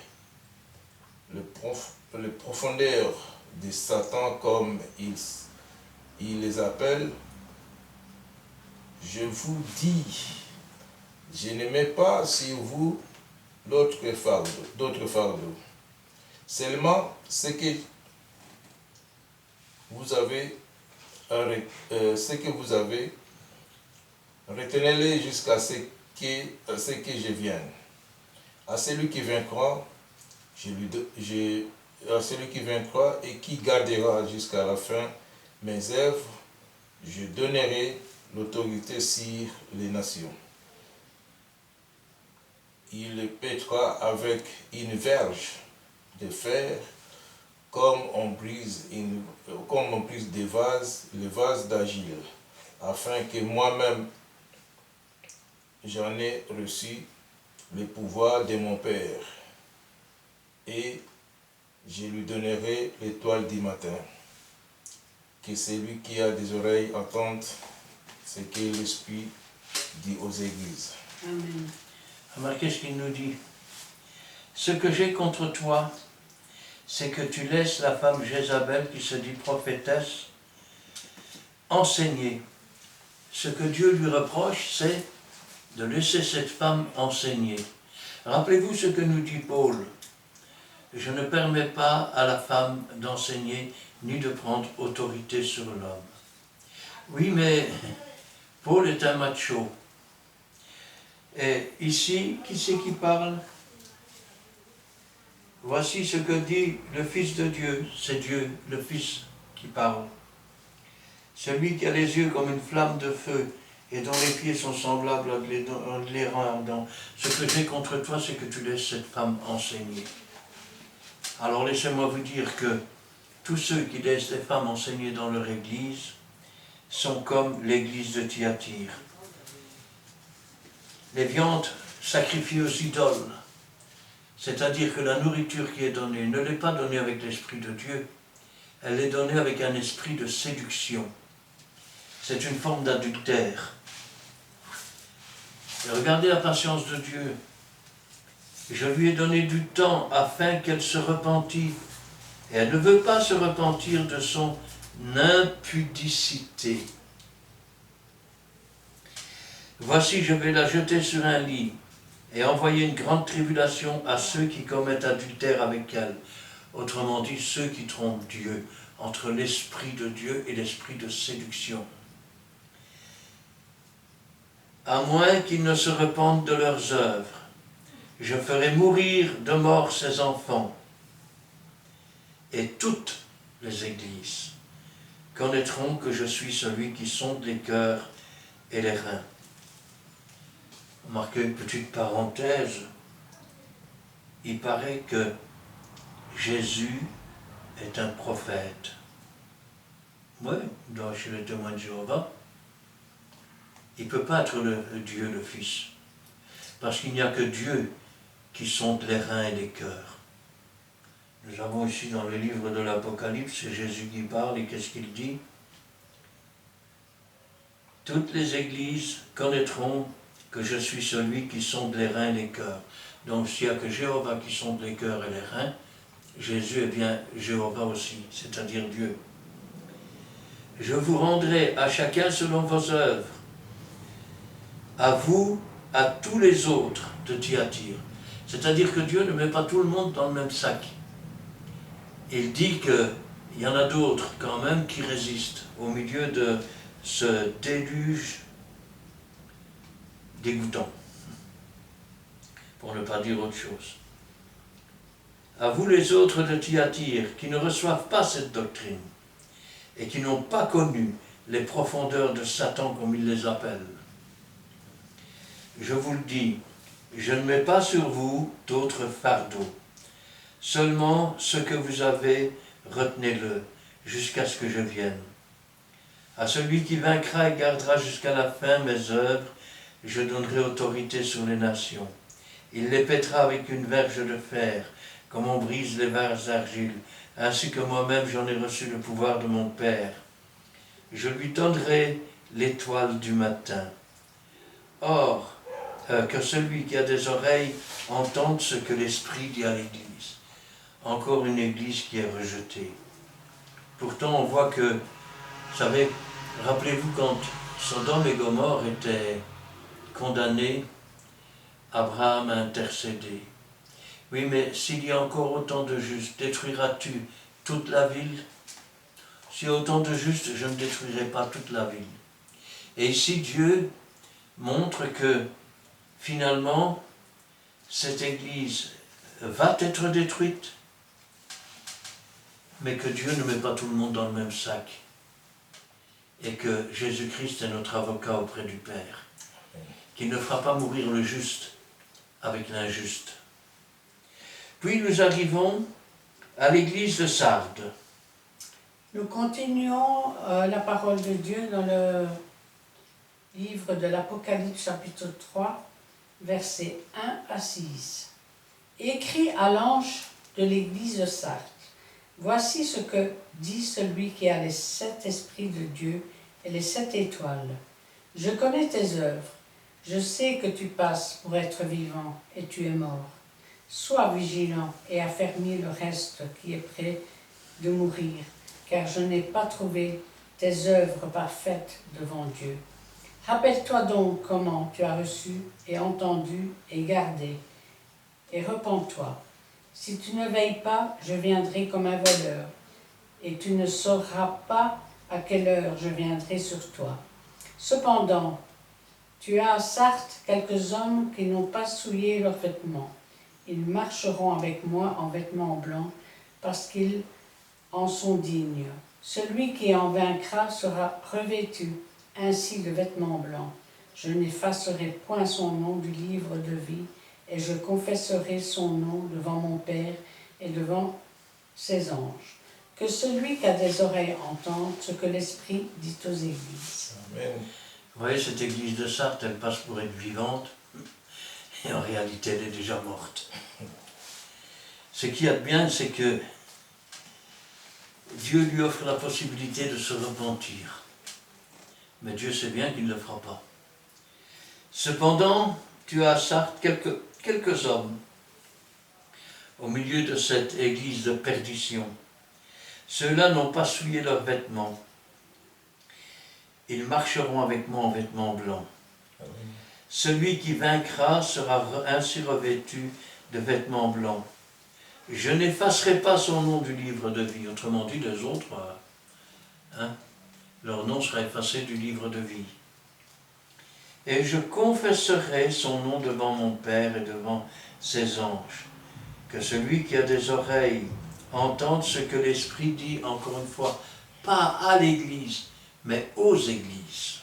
les profondeurs de Satan comme il les appelle, je vous dis, je ne mets pas sur vous d'autres fardeaux. Seulement, ce que vous avez, retenez-les jusqu'à ce que je vienne. À celui qui vaincra, à celui qui vaincra et qui gardera jusqu'à la fin mes œuvres, je donnerai l'autorité sur les nations. Il les pètera avec une verge de fer, comme on brise des vases, les vases d'argile, afin que moi-même j'en ai reçu le pouvoir de mon Père, et je lui donnerai l'étoile du matin. Que celui qui a des oreilles entende ce que l'Esprit dit aux églises. Amen. Remarquez ce qu'il nous dit. Ce que j'ai contre toi, c'est que tu laisses la femme Jézabel, qui se dit prophétesse, enseigner. Ce que Dieu lui reproche, c'est de laisser cette femme enseigner. Rappelez-vous ce que nous dit Paul. Je ne permets pas à la femme d'enseigner ni de prendre autorité sur l'homme. Oui, mais Paul est un macho. Et ici, qui c'est qui parle? Voici ce que dit le Fils de Dieu. C'est Dieu, le Fils, qui parle. Celui qui a les yeux comme une flamme de feu et dont les pieds sont semblables à les reins ardents. Ce que j'ai contre toi, c'est que tu laisses cette femme enseigner. Alors laissez-moi vous dire que tous ceux qui laissent les femmes enseigner dans leur église sont comme l'église de Thyatire. Les viandes sacrifiées aux idoles, c'est-à-dire que la nourriture qui est donnée ne l'est pas donnée avec l'Esprit de Dieu, elle est donnée avec un esprit de séduction. C'est une forme d'adultère. Et regardez la patience de Dieu. Je lui ai donné du temps afin qu'elle se repentît. Et elle ne veut pas se repentir de son impudicité. Voici, je vais la jeter sur un lit et envoyer une grande tribulation à ceux qui commettent adultère avec elle. Autrement dit, ceux qui trompent Dieu, entre l'esprit de Dieu et l'esprit de séduction. À moins qu'ils ne se repentent de leurs œuvres, je ferai mourir de mort ses enfants. Et toutes les églises connaîtront que je suis celui qui sonde les cœurs et les reins. Remarquez une petite parenthèse. Il paraît que Jésus est un prophète. Oui, chez les témoins de Jéhovah. Il ne peut pas être le Dieu, le Fils. Parce qu'il n'y a que Dieu qui sonde les reins et les cœurs. Nous avons ici dans le livre de l'Apocalypse, c'est Jésus qui parle, et qu'est-ce qu'il dit? Toutes les églises connaîtront que je suis celui qui sonde les reins et les cœurs. Donc s'il n'y a que Jéhovah qui sonde les cœurs et les reins, Jésus est bien Jéhovah aussi, c'est-à-dire Dieu. Je vous rendrai à chacun selon vos œuvres, à vous, à tous les autres de Thyatire. C'est-à-dire que Dieu ne met pas tout le monde dans le même sac. Il dit qu'il y en a d'autres quand même qui résistent au milieu de ce déluge dégoûtant, pour ne pas dire autre chose. À vous les autres de Thyatire, qui ne reçoivent pas cette doctrine, et qui n'ont pas connu les profondeurs de Satan comme il les appelle. Je vous le dis, je ne mets pas sur vous d'autres fardeaux. Seulement ce que vous avez, retenez-le, jusqu'à ce que je vienne. À celui qui vaincra et gardera jusqu'à la fin mes œuvres, je donnerai autorité sur les nations. Il les pètera avec une verge de fer, comme on brise les vases d'argile, ainsi que moi-même j'en ai reçu le pouvoir de mon Père. Je lui donnerai l'étoile du matin. Or, que celui qui a des oreilles entende ce que l'Esprit dit à l'Église. Encore une Église qui est rejetée. Pourtant, on voit que, vous savez, rappelez-vous quand Sodome et Gomorrhe étaient condamnés, Abraham a intercédé. Oui, mais s'il y a encore autant de justes, détruiras-tu toute la ville? S'il y a autant de justes, je ne détruirai pas toute la ville. Et ici, Dieu montre que, finalement, cette Église va être détruite, mais que Dieu ne met pas tout le monde dans le même sac. Et que Jésus-Christ est notre avocat auprès du Père. Qu'il ne fera pas mourir le juste avec l'injuste. Puis nous arrivons à l'église de Sardes. Nous continuons la parole de Dieu dans le livre de l'Apocalypse chapitre 3, versets 1 à 6. Écrit à l'ange de l'église de Sardes. Voici ce que dit celui qui a les 7 esprits de Dieu et les 7 étoiles. Je connais tes œuvres. Je sais que tu passes pour être vivant et tu es mort. Sois vigilant et affermis le reste qui est prêt de mourir, car je n'ai pas trouvé tes œuvres parfaites devant Dieu. Rappelle-toi donc comment tu as reçu et entendu et gardé, et repens-toi. Si tu ne veilles pas, je viendrai comme un voleur, et tu ne sauras pas à quelle heure je viendrai sur toi. Cependant, tu as à Sardes quelques hommes qui n'ont pas souillé leurs vêtements. Ils marcheront avec moi en vêtements blancs, parce qu'ils en sont dignes. Celui qui en vaincra sera revêtu ainsi de vêtements blancs. Je n'effacerai point son nom du livre de vie, et je confesserai son nom devant mon Père et devant ses anges. Que celui qui a des oreilles entende ce que l'Esprit dit aux églises. Amen. Vous voyez, cette église de Sardes, elle passe pour être vivante, et en réalité, elle est déjà morte. Ce qu'il y a de bien, c'est que Dieu lui offre la possibilité de se repentir. Mais Dieu sait bien qu'il ne le fera pas. Cependant, tu as à Sardes quelques hommes au milieu de cette église de perdition. Ceux-là n'ont pas souillé leurs vêtements. Ils marcheront avec moi en vêtements blancs. Amen. Celui qui vaincra sera ainsi revêtu de vêtements blancs. Je n'effacerai pas son nom du livre de vie. Autrement dit, les autres, leur nom sera effacé du livre de vie. Et je confesserai son nom devant mon Père et devant ses anges. Que celui qui a des oreilles entende ce que l'Esprit dit, encore une fois, pas à l'Église, mais aux Églises.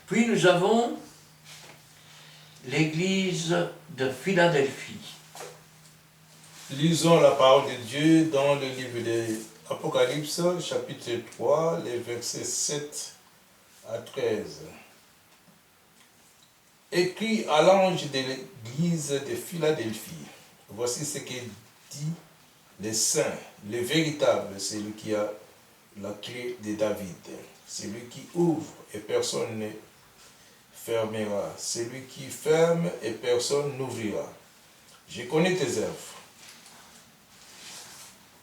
Puis nous avons l'Église de Philadelphie. Lisons la parole de Dieu dans le livre de l'Apocalypse, chapitre 3, les versets 7 à 13. Écrit à l'ange de l'église de Philadelphie. Voici ce que dit le saint, le véritable, celui qui a la clé de David, celui qui ouvre et personne ne fermera, celui qui ferme et personne n'ouvrira. Je connais tes œuvres.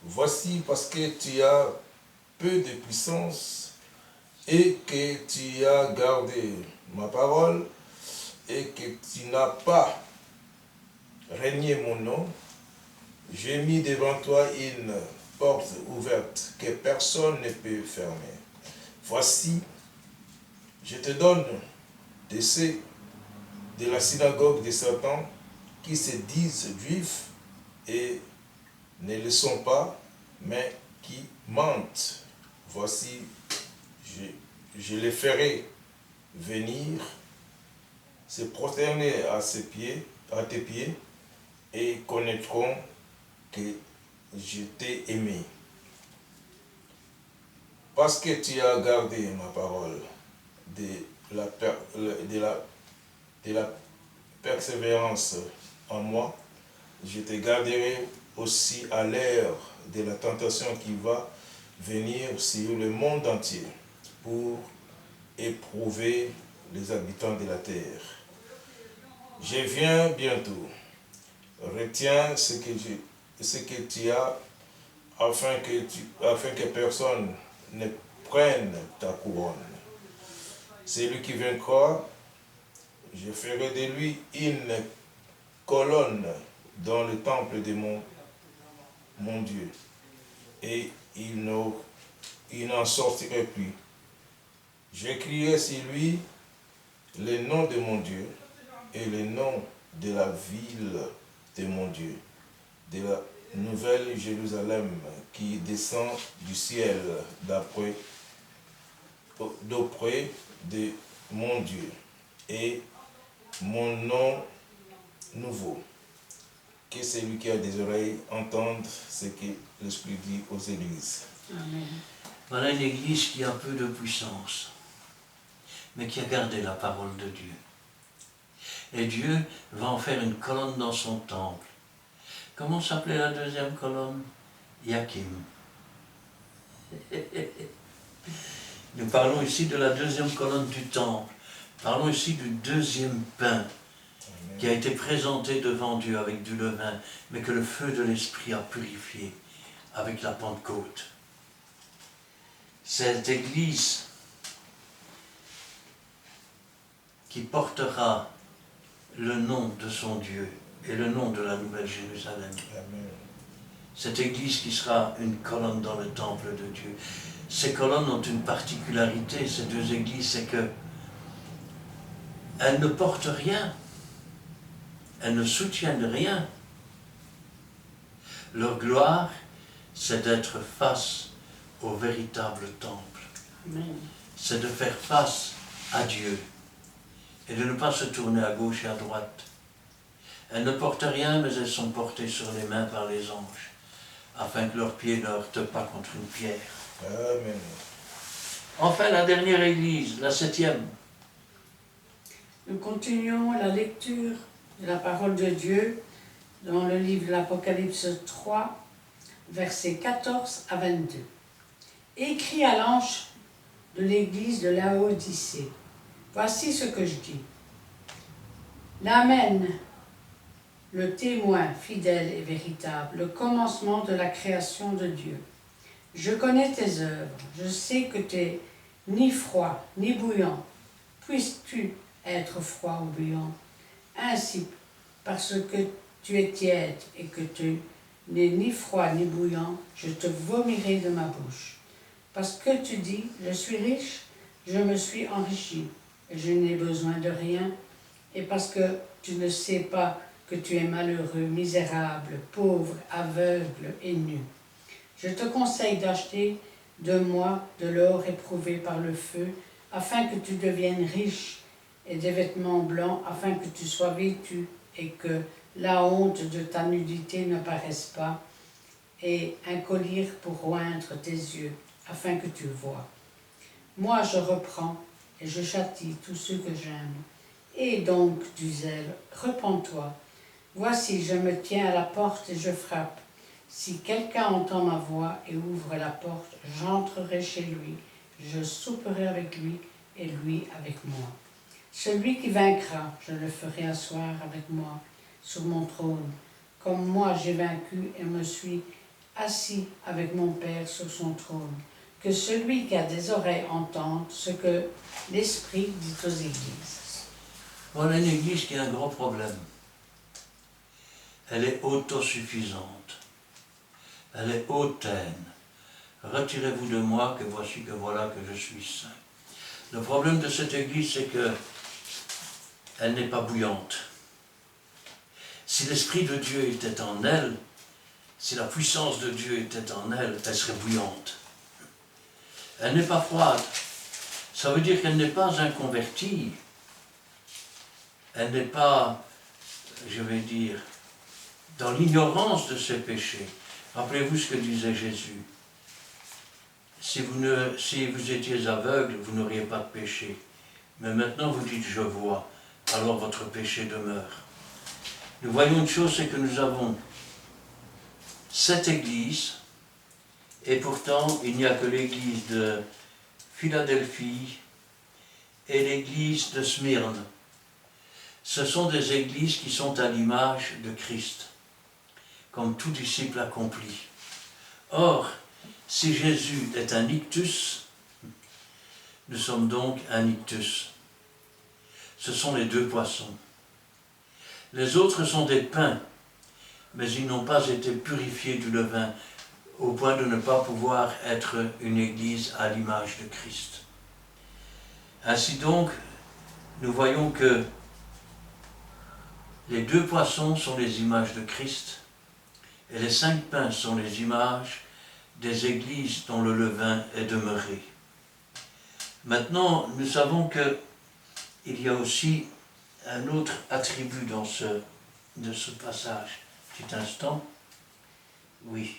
Voici parce que tu as peu de puissance et que tu as gardé ma parole et que tu n'as pas renié mon nom, j'ai mis devant toi une porte ouverte que personne ne peut fermer. Voici, je te donne de ceux de la synagogue de Satan qui se disent juifs et ne le sont pas, mais qui mentent. Voici, je les ferai venir, se prosterner à tes pieds, et connaîtront que je t'ai aimé. Parce que tu as gardé ma parole de la persévérance en moi, je te garderai aussi à l'heure de la tentation qui va venir sur le monde entier pour éprouver les habitants de la terre. Je viens bientôt. Retiens ce que tu as afin que personne ne prenne ta couronne. Celui qui vaincra, je ferai de lui une colonne dans le temple de mon Dieu, et il n'en sortirait plus. J'écrirai sur lui le nom de mon Dieu et le nom de la ville de mon Dieu, de la nouvelle Jérusalem qui descend du ciel d'auprès de mon Dieu, et mon nom nouveau. Que celui qui a des oreilles entende ce que l'Esprit dit aux églises. Amen. Voilà une église qui a peu de puissance, mais qui a gardé la parole de Dieu. Et Dieu va en faire une colonne dans son temple. Comment s'appelait la deuxième colonne? Yakim. Nous parlons ici de la deuxième colonne du temple. Parlons ici du deuxième pain qui a été présenté devant Dieu avec du levain, mais que le feu de l'Esprit a purifié avec la Pentecôte. Cette église qui portera le nom de son Dieu et le nom de la Nouvelle Jérusalem. Amen. Cette église qui sera une colonne dans le temple de Dieu. Ces colonnes ont une particularité, ces deux églises, c'est que elles ne portent rien, elles ne soutiennent rien. Leur gloire, c'est d'être face au véritable temple. Amen. C'est de faire face à Dieu et de ne pas se tourner à gauche et à droite. Elles ne portent rien, mais elles sont portées sur les mains par les anges, afin que leurs pieds ne heurtent pas contre une pierre. Amen. Enfin, la dernière église, la 7e. Nous continuons la lecture de la parole de Dieu dans le livre de l'Apocalypse 3, versets 14 à 22. Écrit à l'ange de l'église de Laodicée. Voici ce que je dis. L'Amen, le témoin fidèle et véritable, le commencement de la création de Dieu. Je connais tes œuvres, je sais que tu n'es ni froid ni bouillant. Puisses-tu être froid ou bouillant? Ainsi, parce que tu es tiède et que tu n'es ni froid ni bouillant, je te vomirai de ma bouche. Parce que tu dis, je suis riche, je me suis enrichi, et je n'ai besoin de rien, et parce que tu ne sais pas que tu es malheureux, misérable, pauvre, aveugle et nu. Je te conseille d'acheter de moi de l'or éprouvé par le feu, afin que tu deviennes riche, et des vêtements blancs, afin que tu sois vêtu, et que la honte de ta nudité ne paraisse pas, et un collier pour oindre tes yeux, afin que tu vois. Moi je reprends, et je châtie tous ceux que j'aime. Et donc du zèle, repens-toi. Voici, je me tiens à la porte et je frappe. Si quelqu'un entend ma voix et ouvre la porte, j'entrerai chez lui, je souperai avec lui et lui avec moi. Celui qui vaincra, je le ferai asseoir avec moi sur mon trône, comme moi j'ai vaincu et me suis assis avec mon Père sur son trône. Que celui qui a des oreilles entende ce que l'Esprit dit aux églises. Voilà une église qui a un gros problème. Elle est autosuffisante. Elle est hautaine. Retirez-vous de moi, que voici que voilà que je suis saint. Le problème de cette église, c'est que elle n'est pas bouillante. Si l'Esprit de Dieu était en elle, si la puissance de Dieu était en elle, elle serait bouillante. Elle n'est pas froide. Ça veut dire qu'elle n'est pas inconvertie. Elle n'est pas, je vais dire, dans l'ignorance de ses péchés. Rappelez-vous ce que disait Jésus. Si vous étiez aveugle, vous n'auriez pas de péché. Mais maintenant vous dites « je vois », alors votre péché demeure. Nous voyons une chose, c'est que nous avons 7 églises, et pourtant il n'y a que l'église de Philadelphie et l'église de Smyrne. Ce sont des églises qui sont à l'image de Christ, comme tout disciple accompli. Or, si Jésus est un ictus, nous sommes donc un ictus. Ce sont les 2 poissons. Les autres sont des pains, mais ils n'ont pas été purifiés du levain, au point de ne pas pouvoir être une église à l'image de Christ. Ainsi donc, nous voyons que les 2 poissons sont les images de Christ, et les 5 pains sont les images des églises dont le levain est demeuré. Maintenant, nous savons qu'il y a aussi un autre attribut de ce passage. Petit instant. Oui.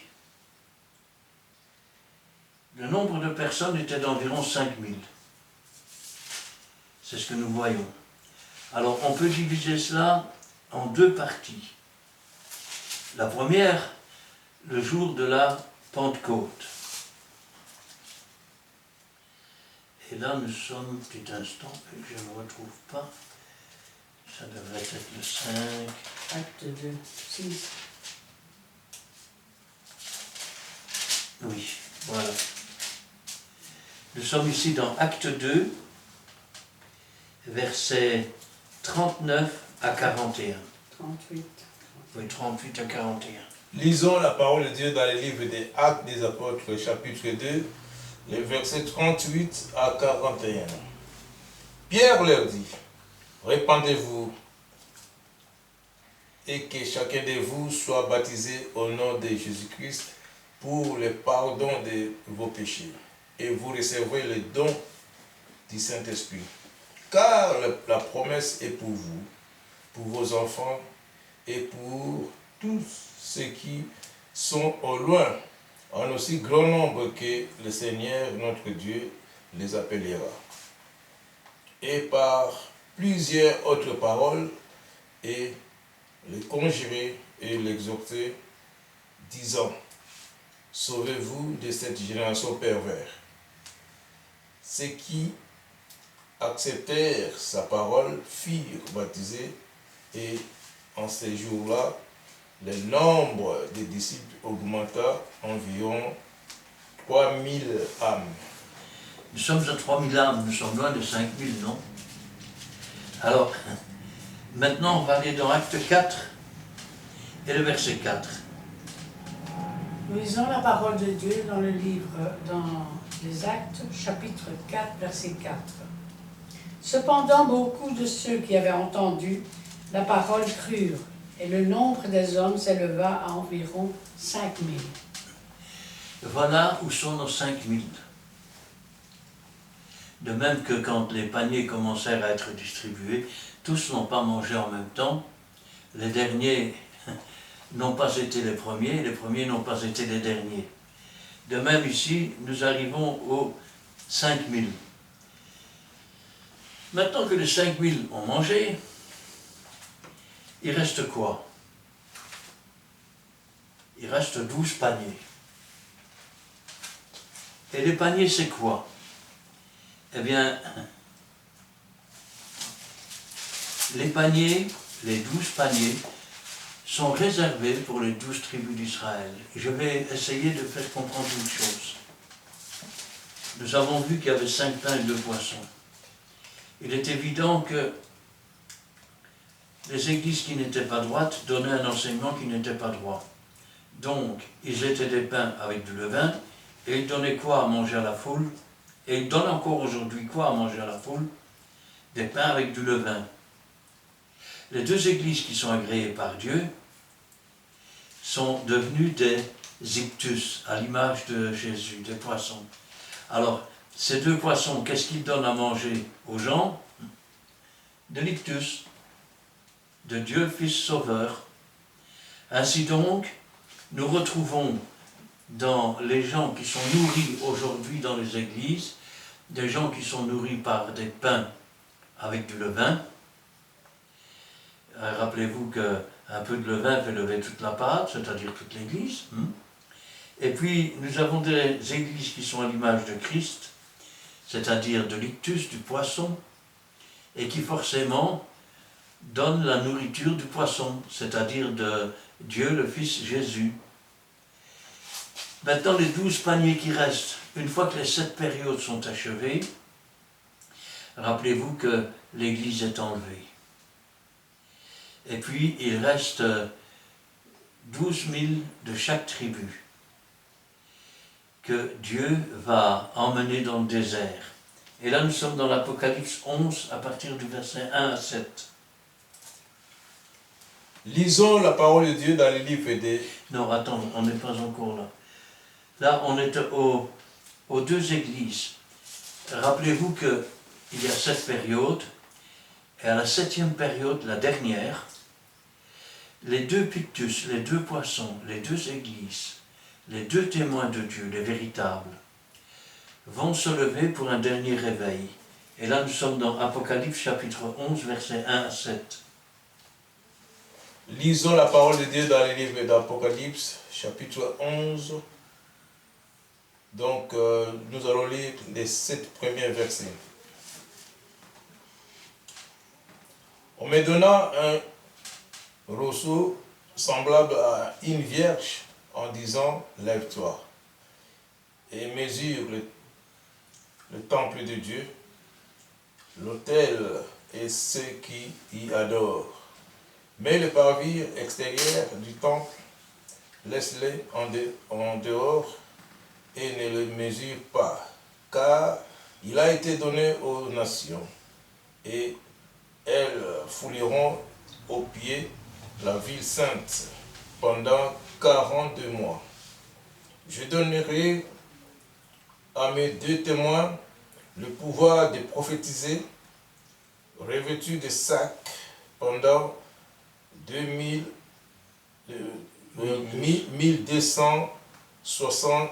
Le nombre de personnes était d'environ 5000. C'est ce que nous voyons. Alors, on peut diviser cela en 2 parties. La première, le jour de la Pentecôte. Et là, nous sommes, petit instant, je ne retrouve pas. Ça devrait être le 5. Acte 2, 6. Oui, voilà. Nous sommes ici dans Acte 2, versets 39 à 41. 38. Oui, 38 à 41. Lisons la parole de Dieu dans le livre des Actes des Apôtres, chapitre 2, les versets 38 à 41. Pierre leur dit, « Répandez-vous et que chacun de vous soit baptisé au nom de Jésus-Christ pour le pardon de vos péchés, et vous recevrez le don du Saint-Esprit. Car la promesse est pour vous, pour vos enfants et pour tous ceux qui sont au loin, en aussi grand nombre que le Seigneur notre Dieu les appellera. » Et par plusieurs autres paroles, et les conjurer et l'exhorter, disant, « Sauvez-vous de cette génération perverse. » Ceux qui acceptèrent sa parole furent baptisés, et en ces jours-là, le nombre des disciples augmenta environ 3000 âmes. Nous sommes à 3000 âmes, nous sommes loin de 5000, non? Alors, maintenant on va aller dans Acte 4 et le verset 4. Nous lisons la parole de Dieu dans le livre, dans les Actes, chapitre 4, verset 4. Cependant, beaucoup de ceux qui avaient entendu la parole crurent, et le nombre des hommes s'éleva à environ 5000. Voilà où sont nos 5000. De même que quand les paniers commencèrent à être distribués, tous n'ont pas mangé en même temps. Les derniers n'ont pas été les premiers n'ont pas été les derniers. De même ici, nous arrivons aux 5000. Maintenant que les 5000 ont mangé, il reste quoi? Il reste 12 paniers. Et les paniers, c'est quoi? Eh bien, les paniers, les 12 paniers, sont réservés pour les 12 tribus d'Israël. Je vais essayer de faire comprendre une chose. Nous avons vu qu'il y avait 5 pains et 2 poissons. Il est évident que les églises qui n'étaient pas droites donnaient un enseignement qui n'était pas droit. Donc, ils étaient des pains avec du levain, et ils donnaient quoi à manger à la foule? Et ils donnent encore aujourd'hui quoi à manger à la foule? Des pains avec du levain. Les 2 églises qui sont agréées par Dieu sont devenus des ictus, à l'image de Jésus, des poissons. Alors, ces deux poissons, qu'est-ce qu'ils donnent à manger aux gens? De l'ictus, de Dieu Fils Sauveur. Ainsi donc, nous retrouvons dans les gens qui sont nourris aujourd'hui dans les églises, des gens qui sont nourris par des pains avec du levain. Rappelez-vous qu'un peu de levain fait lever toute la pâte, c'est-à-dire toute l'église. Et puis, nous avons des églises qui sont à l'image de Christ, c'est-à-dire de l'ictus, du poisson, et qui forcément donnent la nourriture du poisson, c'est-à-dire de Dieu, le Fils Jésus. Maintenant, les 12 paniers qui restent, une fois que les 7 périodes sont achevées, rappelez-vous que l'Église est enlevée. Et puis, il reste 12 000 de chaque tribu que Dieu va emmener dans le désert. Et là, nous sommes dans l'Apocalypse 11, à partir du verset 1 à 7. Lisons la parole de Dieu dans les livres des... Non, attends, on n'est pas encore là. Là, on est aux deux églises. Rappelez-vous qu'il y a 7 périodes, et à la 7e période, la dernière, les 2 pictus, les 2 poissons, les 2 églises, les 2 témoins de Dieu, les véritables, vont se lever pour un dernier réveil. Et là, nous sommes dans Apocalypse chapitre 11, versets 1 à 7. Lisons la parole de Dieu dans les livres d'Apocalypse, chapitre 11. Donc, nous allons lire les 7 premiers versets. On me donna un roseau semblable à une vierge en disant « Lève-toi et mesure le temple de Dieu, l'autel et ceux qui y adorent. Mais le parvis extérieur du temple, laisse-les en dehors et ne le mesure pas, car il a été donné aux nations, et elles fouleront aux pieds la ville sainte pendant 42 mois. Je donnerai à mes 2 témoins le pouvoir de prophétiser, revêtus de sacs pendant 1260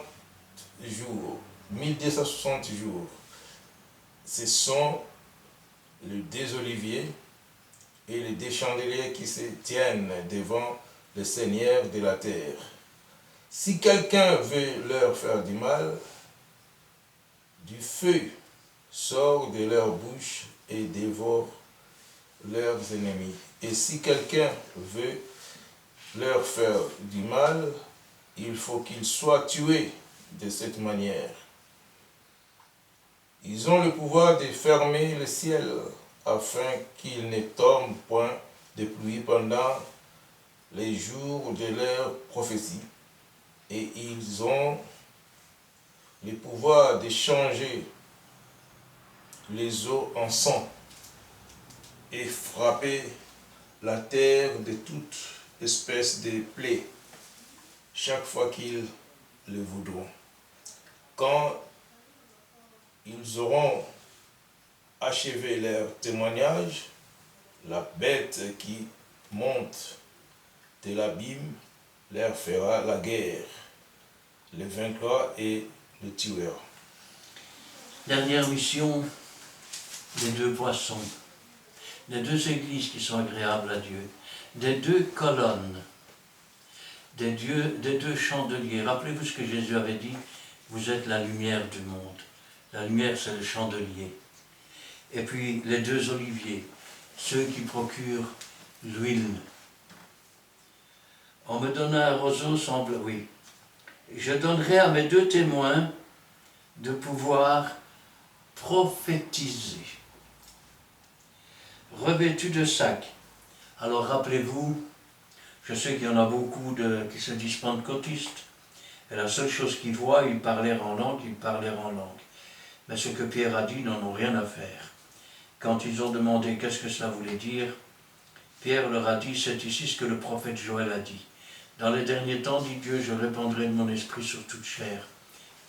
jours. 1260 jours. Ce sont les 2 oliviers et les 2 chandeliers qui se tiennent devant le Seigneur de la terre. Si quelqu'un veut leur faire du mal, du feu sort de leur bouche et dévore leurs ennemis. Et si quelqu'un veut leur faire du mal, il faut qu'il soit tué de cette manière. Ils ont le pouvoir de fermer le ciel afin qu'il ne tombe point de pluie pendant les jours de leur prophétie. Et ils ont le pouvoir de changer les eaux en sang et frapper la terre de toute espèce de plaies chaque fois qu'ils le voudront. Quand ils auront achevé leur témoignage, la bête qui monte de l'abîme leur fera la guerre, le vaincra et le tueur. Dernière mission des 2 poissons, des 2 églises qui sont agréables à Dieu, des 2 colonnes, des 2 chandeliers. Rappelez-vous ce que Jésus avait dit, vous êtes la lumière du monde. La lumière, c'est le chandelier. Et puis les 2 oliviers, ceux qui procurent l'huile. On me donna un roseau, semble, oui. Je donnerai à mes 2 témoins de pouvoir prophétiser, revêtus de sacs. Alors rappelez-vous, je sais qu'il y en a beaucoup qui se disent pentecôtistes, et la seule chose qu'ils voient, ils parlèrent en langue, Mais ce que Pierre a dit, ils n'en ont rien à faire. Quand ils ont demandé qu'est-ce que cela voulait dire, Pierre leur a dit, c'est ici ce que le prophète Joël a dit. Dans les derniers temps, dit Dieu, je répandrai de mon esprit sur toute chair.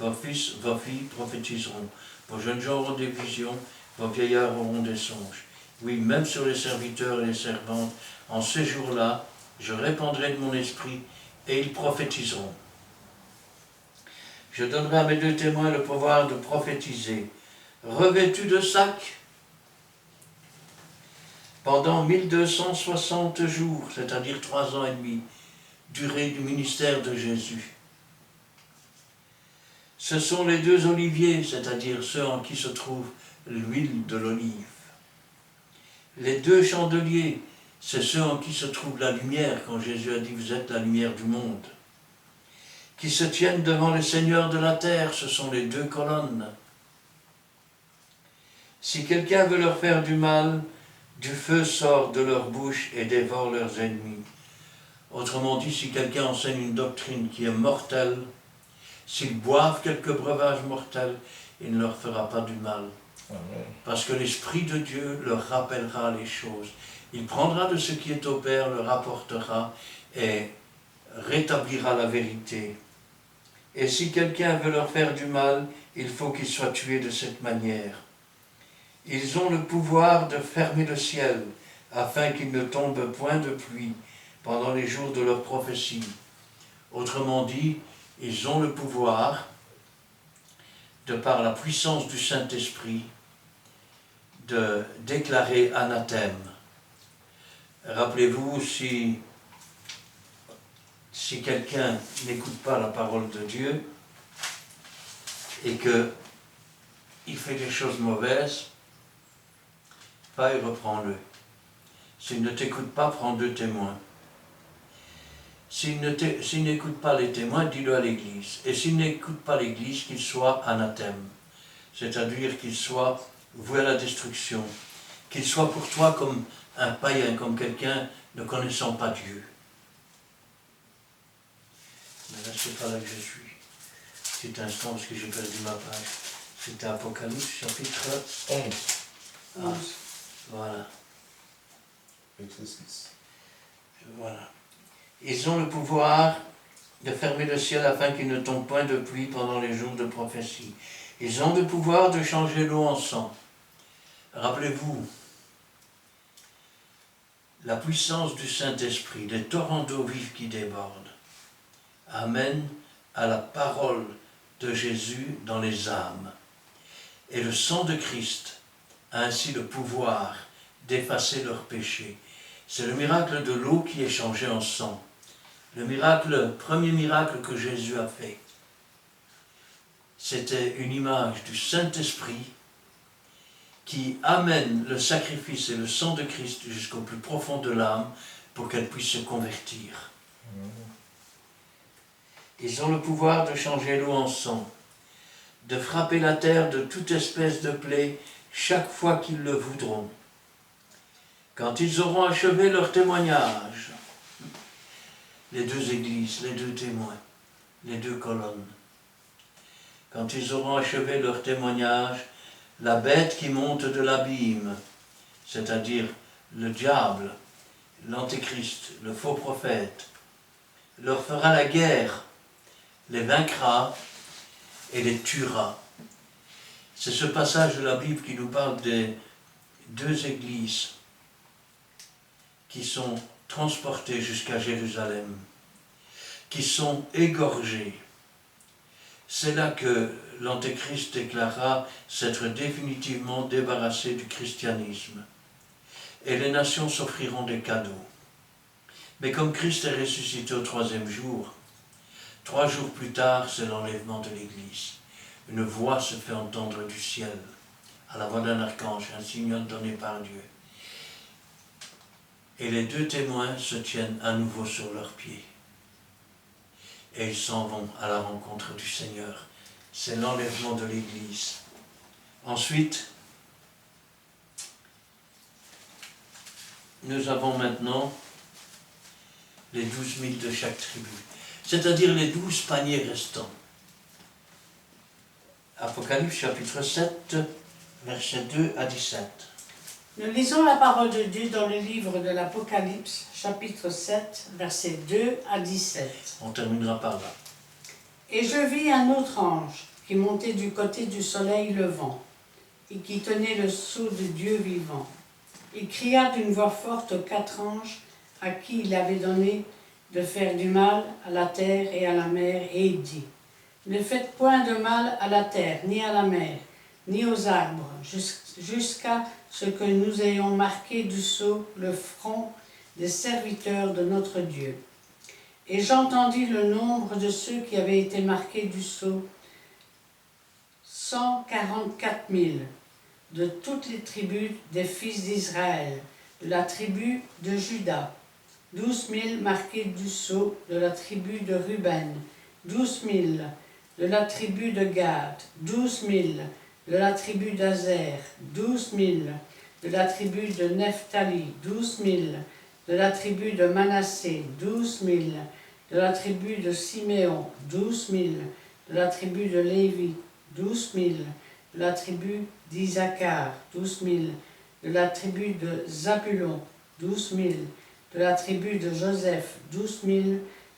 Vos fils, vos filles prophétiseront. Vos jeunes gens auront des visions, vos vieillards auront des songes. Oui, même sur les serviteurs et les servantes, en ces jours-là, je répandrai de mon esprit et ils prophétiseront. Je donnerai à mes 2 témoins le pouvoir de prophétiser, revêtus de sacs, pendant 1260 jours, c'est-à-dire 3 ans et demi, durée du ministère de Jésus. Ce sont les 2 oliviers, c'est-à-dire ceux en qui se trouve l'huile de l'olive. Les 2 chandeliers, c'est ceux en qui se trouve la lumière, quand Jésus a dit « Vous êtes la lumière du monde ». Qui se tiennent devant le Seigneur de la terre, ce sont les 2 colonnes. Si quelqu'un veut leur faire du mal, du feu sort de leur bouche et dévore leurs ennemis. Autrement dit, si quelqu'un enseigne une doctrine qui est mortelle, s'ils boivent quelques breuvages mortels, il ne leur fera pas du mal. Amen. Parce que l'Esprit de Dieu leur rappellera les choses. Il prendra de ce qui est au Père, le rapportera et rétablira la vérité. Et si quelqu'un veut leur faire du mal, il faut qu'il soit tué de cette manière. Ils ont le pouvoir de fermer le ciel, afin qu'il ne tombe point de pluie pendant les jours de leur prophétie. Autrement dit, ils ont le pouvoir, de par la puissance du Saint-Esprit, de déclarer anathème. Rappelez-vous, si quelqu'un n'écoute pas la parole de Dieu et qu'il fait des choses mauvaises, va et reprends-le. S'il ne t'écoute pas, prends 2 témoins. S'il n'écoute pas les témoins, dis-le à l'Église. Et s'il n'écoute pas l'Église, qu'il soit anathème, c'est-à-dire qu'il soit voué à la destruction, qu'il soit pour toi comme un païen, comme quelqu'un ne connaissant pas Dieu. Mais là, c'est pas là que je suis. Petit instant, parce que j'ai perdu ma page. C'était Apocalypse, chapitre 11. Ah, voilà. Verset 6. Voilà. Ils ont le pouvoir de fermer le ciel afin qu'il ne tombe point de pluie pendant les jours de prophétie. Ils ont le pouvoir de changer l'eau en sang. Rappelez-vous, la puissance du Saint-Esprit, les torrents d'eau vive qui débordent, amènent à la parole de Jésus dans les âmes. Et le sang de Christ a ainsi le pouvoir d'effacer leurs péchés. C'est le miracle de l'eau qui est changée en sang. Le premier miracle que Jésus a fait, c'était une image du Saint-Esprit qui amène le sacrifice et le sang de Christ jusqu'au plus profond de l'âme pour qu'elle puisse se convertir. Ils ont le pouvoir de changer l'eau en sang, de frapper la terre de toute espèce de plaie chaque fois qu'ils le voudront. Quand ils auront achevé leur témoignage, les 2 églises, les 2 témoins, les 2 colonnes, quand ils auront achevé leur témoignage, la bête qui monte de l'abîme, c'est-à-dire le diable, l'antéchrist, le faux prophète, leur fera la guerre, les vaincra et les tuera. C'est ce passage de la Bible qui nous parle des 2 églises qui sont transportées jusqu'à Jérusalem, qui sont égorgées. C'est là que l'Antéchrist déclara s'être définitivement débarrassé du christianisme. Et les nations s'offriront des cadeaux. Mais comme Christ est ressuscité au 3e jour, 3 jours plus tard, c'est l'enlèvement de l'Église. Une voix se fait entendre du ciel, à la voix d'un archange, un signal donné par Dieu. Et les 2 témoins se tiennent à nouveau sur leurs pieds. Et ils s'en vont à la rencontre du Seigneur. C'est l'enlèvement de l'Église. Ensuite, nous avons maintenant les 12 000 de chaque tribu, c'est-à-dire les 12 paniers restants. Apocalypse chapitre 7, versets 2 à 17. Nous lisons la parole de Dieu dans le livre de l'Apocalypse, chapitre 7, versets 2 à 17. On terminera par là. Et je vis un autre ange qui montait du côté du soleil levant et qui tenait le sceau de Dieu vivant. Il cria d'une voix forte aux 4 anges à qui il avait donné de faire du mal à la terre et à la mer, et il dit, ne faites point de mal à la terre, ni à la mer, ni aux arbres, jusqu'à ce que nous ayons marqué du sceau le front des serviteurs de notre Dieu. Et j'entendis le nombre de ceux qui avaient été marqués du sceau, 144 000, de toutes les tribus des fils d'Israël, de la tribu de Juda, 12 000 marqués du sceau de la tribu de Ruben, 12 000 de la tribu de Gad, 12 000 de la tribu d'Azer, 12 000 de la tribu de Nephtali, 12 000 de la tribu de Manassé, 12 000 de la tribu de Siméon, 12 000 de la tribu de Lévi, 12 000 de la tribu d'Isaacar, 12 000 de la tribu de Zabulon, 12 000 de la tribu de Joseph, 12 000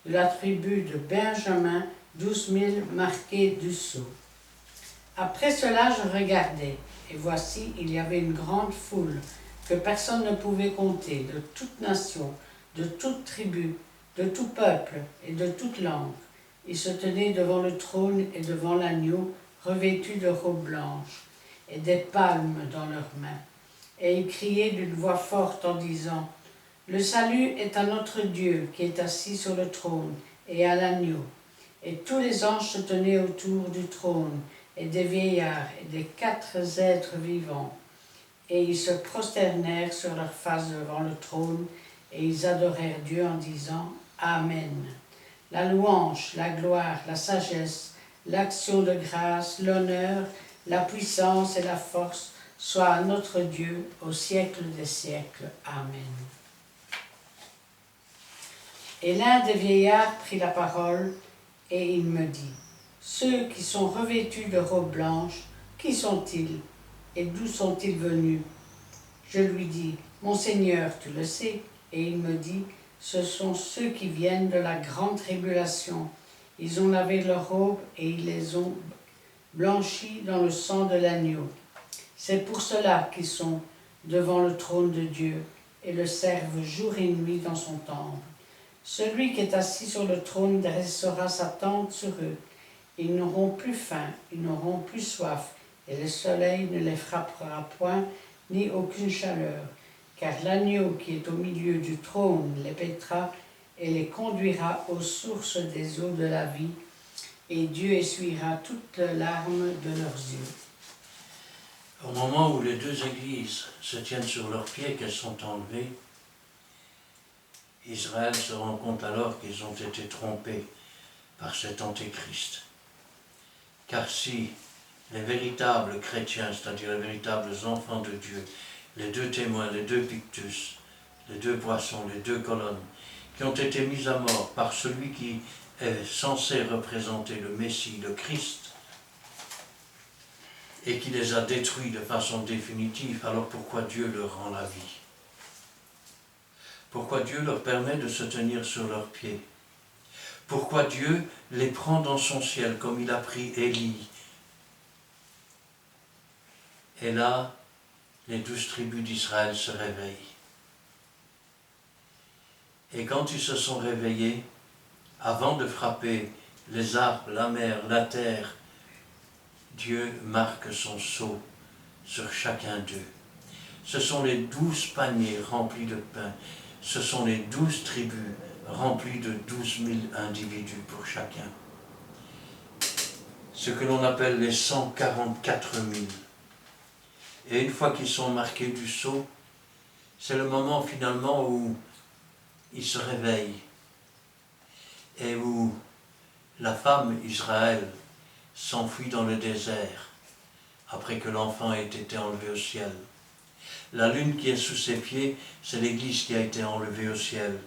de la tribu de Benjamin, 12 000 marqués du sceau. Après cela, je regardai, et voici, il y avait une grande foule que personne ne pouvait compter, de toute nation, de toute tribu, de tout peuple et de toute langue. Ils se tenaient devant le trône et devant l'agneau, revêtus de robes blanches et des palmes dans leurs mains. Et ils criaient d'une voix forte en disant, « Le salut est à notre Dieu qui est assis sur le trône et à l'agneau. » Et tous les anges se tenaient autour du trône, et des vieillards et des 4 êtres vivants. Et ils se prosternèrent sur leur face devant le trône, et ils adorèrent Dieu en disant « Amen. » La louange, la gloire, la sagesse, l'action de grâce, l'honneur, la puissance et la force soient à notre Dieu au siècle des siècles. Amen. Et l'un des vieillards prit la parole, et il me dit, « Ceux qui sont revêtus de robes blanches, qui sont-ils, et d'où sont-ils venus ?» Je lui dis, « Mon Seigneur, tu le sais. » Et il me dit, « Ce sont ceux qui viennent de la grande tribulation. Ils ont lavé leurs robes et ils les ont blanchies dans le sang de l'agneau. C'est pour cela qu'ils sont devant le trône de Dieu et le servent jour et nuit dans son temple. Celui qui est assis sur le trône dressera sa tente sur eux. Ils n'auront plus faim, ils n'auront plus soif, et le soleil ne les frappera point, ni aucune chaleur, car l'agneau qui est au milieu du trône les paîtra et les conduira aux sources des eaux de la vie, et Dieu essuiera toutes les larmes de leurs yeux. Au moment où les 2 églises se tiennent sur leurs pieds, qu'elles sont enlevées, Israël se rend compte alors qu'ils ont été trompés par cet antéchrist. Car si les véritables chrétiens, c'est-à-dire les véritables enfants de Dieu, les 2 témoins, les 2 pictus, les 2 poissons, les 2 colonnes, qui ont été mis à mort par celui qui est censé représenter le Messie, le Christ, et qui les a détruits de façon définitive, alors pourquoi Dieu leur rend la vie? Pourquoi Dieu leur permet de se tenir sur leurs pieds? Pourquoi Dieu les prend dans son ciel comme il a pris Élie? Et là, les 12 tribus d'Israël se réveillent. Et quand ils se sont réveillés, avant de frapper les arbres, la mer, la terre, Dieu marque son sceau sur chacun d'eux. Ce sont les 12 paniers remplis de pain. Ce sont les 12 tribus remplies de 12 000 individus pour chacun. Ce que l'on appelle les 144 000. Et une fois qu'ils sont marqués du sceau, c'est le moment finalement où ils se réveillent et où la femme Israël s'enfuit dans le désert après que l'enfant ait été enlevé au ciel. La lune qui est sous ses pieds, c'est l'Église qui a été enlevée au ciel.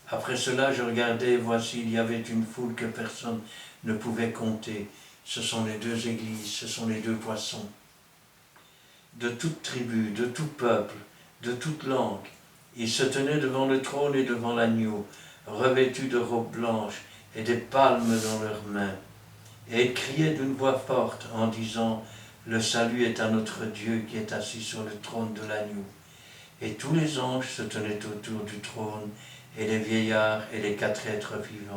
Après cela, je regardais, et voici, il y avait une foule que personne ne pouvait compter. Ce sont les 2 églises, ce sont les 2 poissons. de toute tribu, de tout peuple, de toute langue. Ils se tenaient devant le trône et devant l'agneau, revêtus de robes blanches et des palmes dans leurs mains. Et ils criaient d'une voix forte en disant « Le salut est à notre Dieu qui est assis sur le trône de l'agneau. » Et tous les anges se tenaient autour du trône, et les vieillards et les 4 êtres vivants.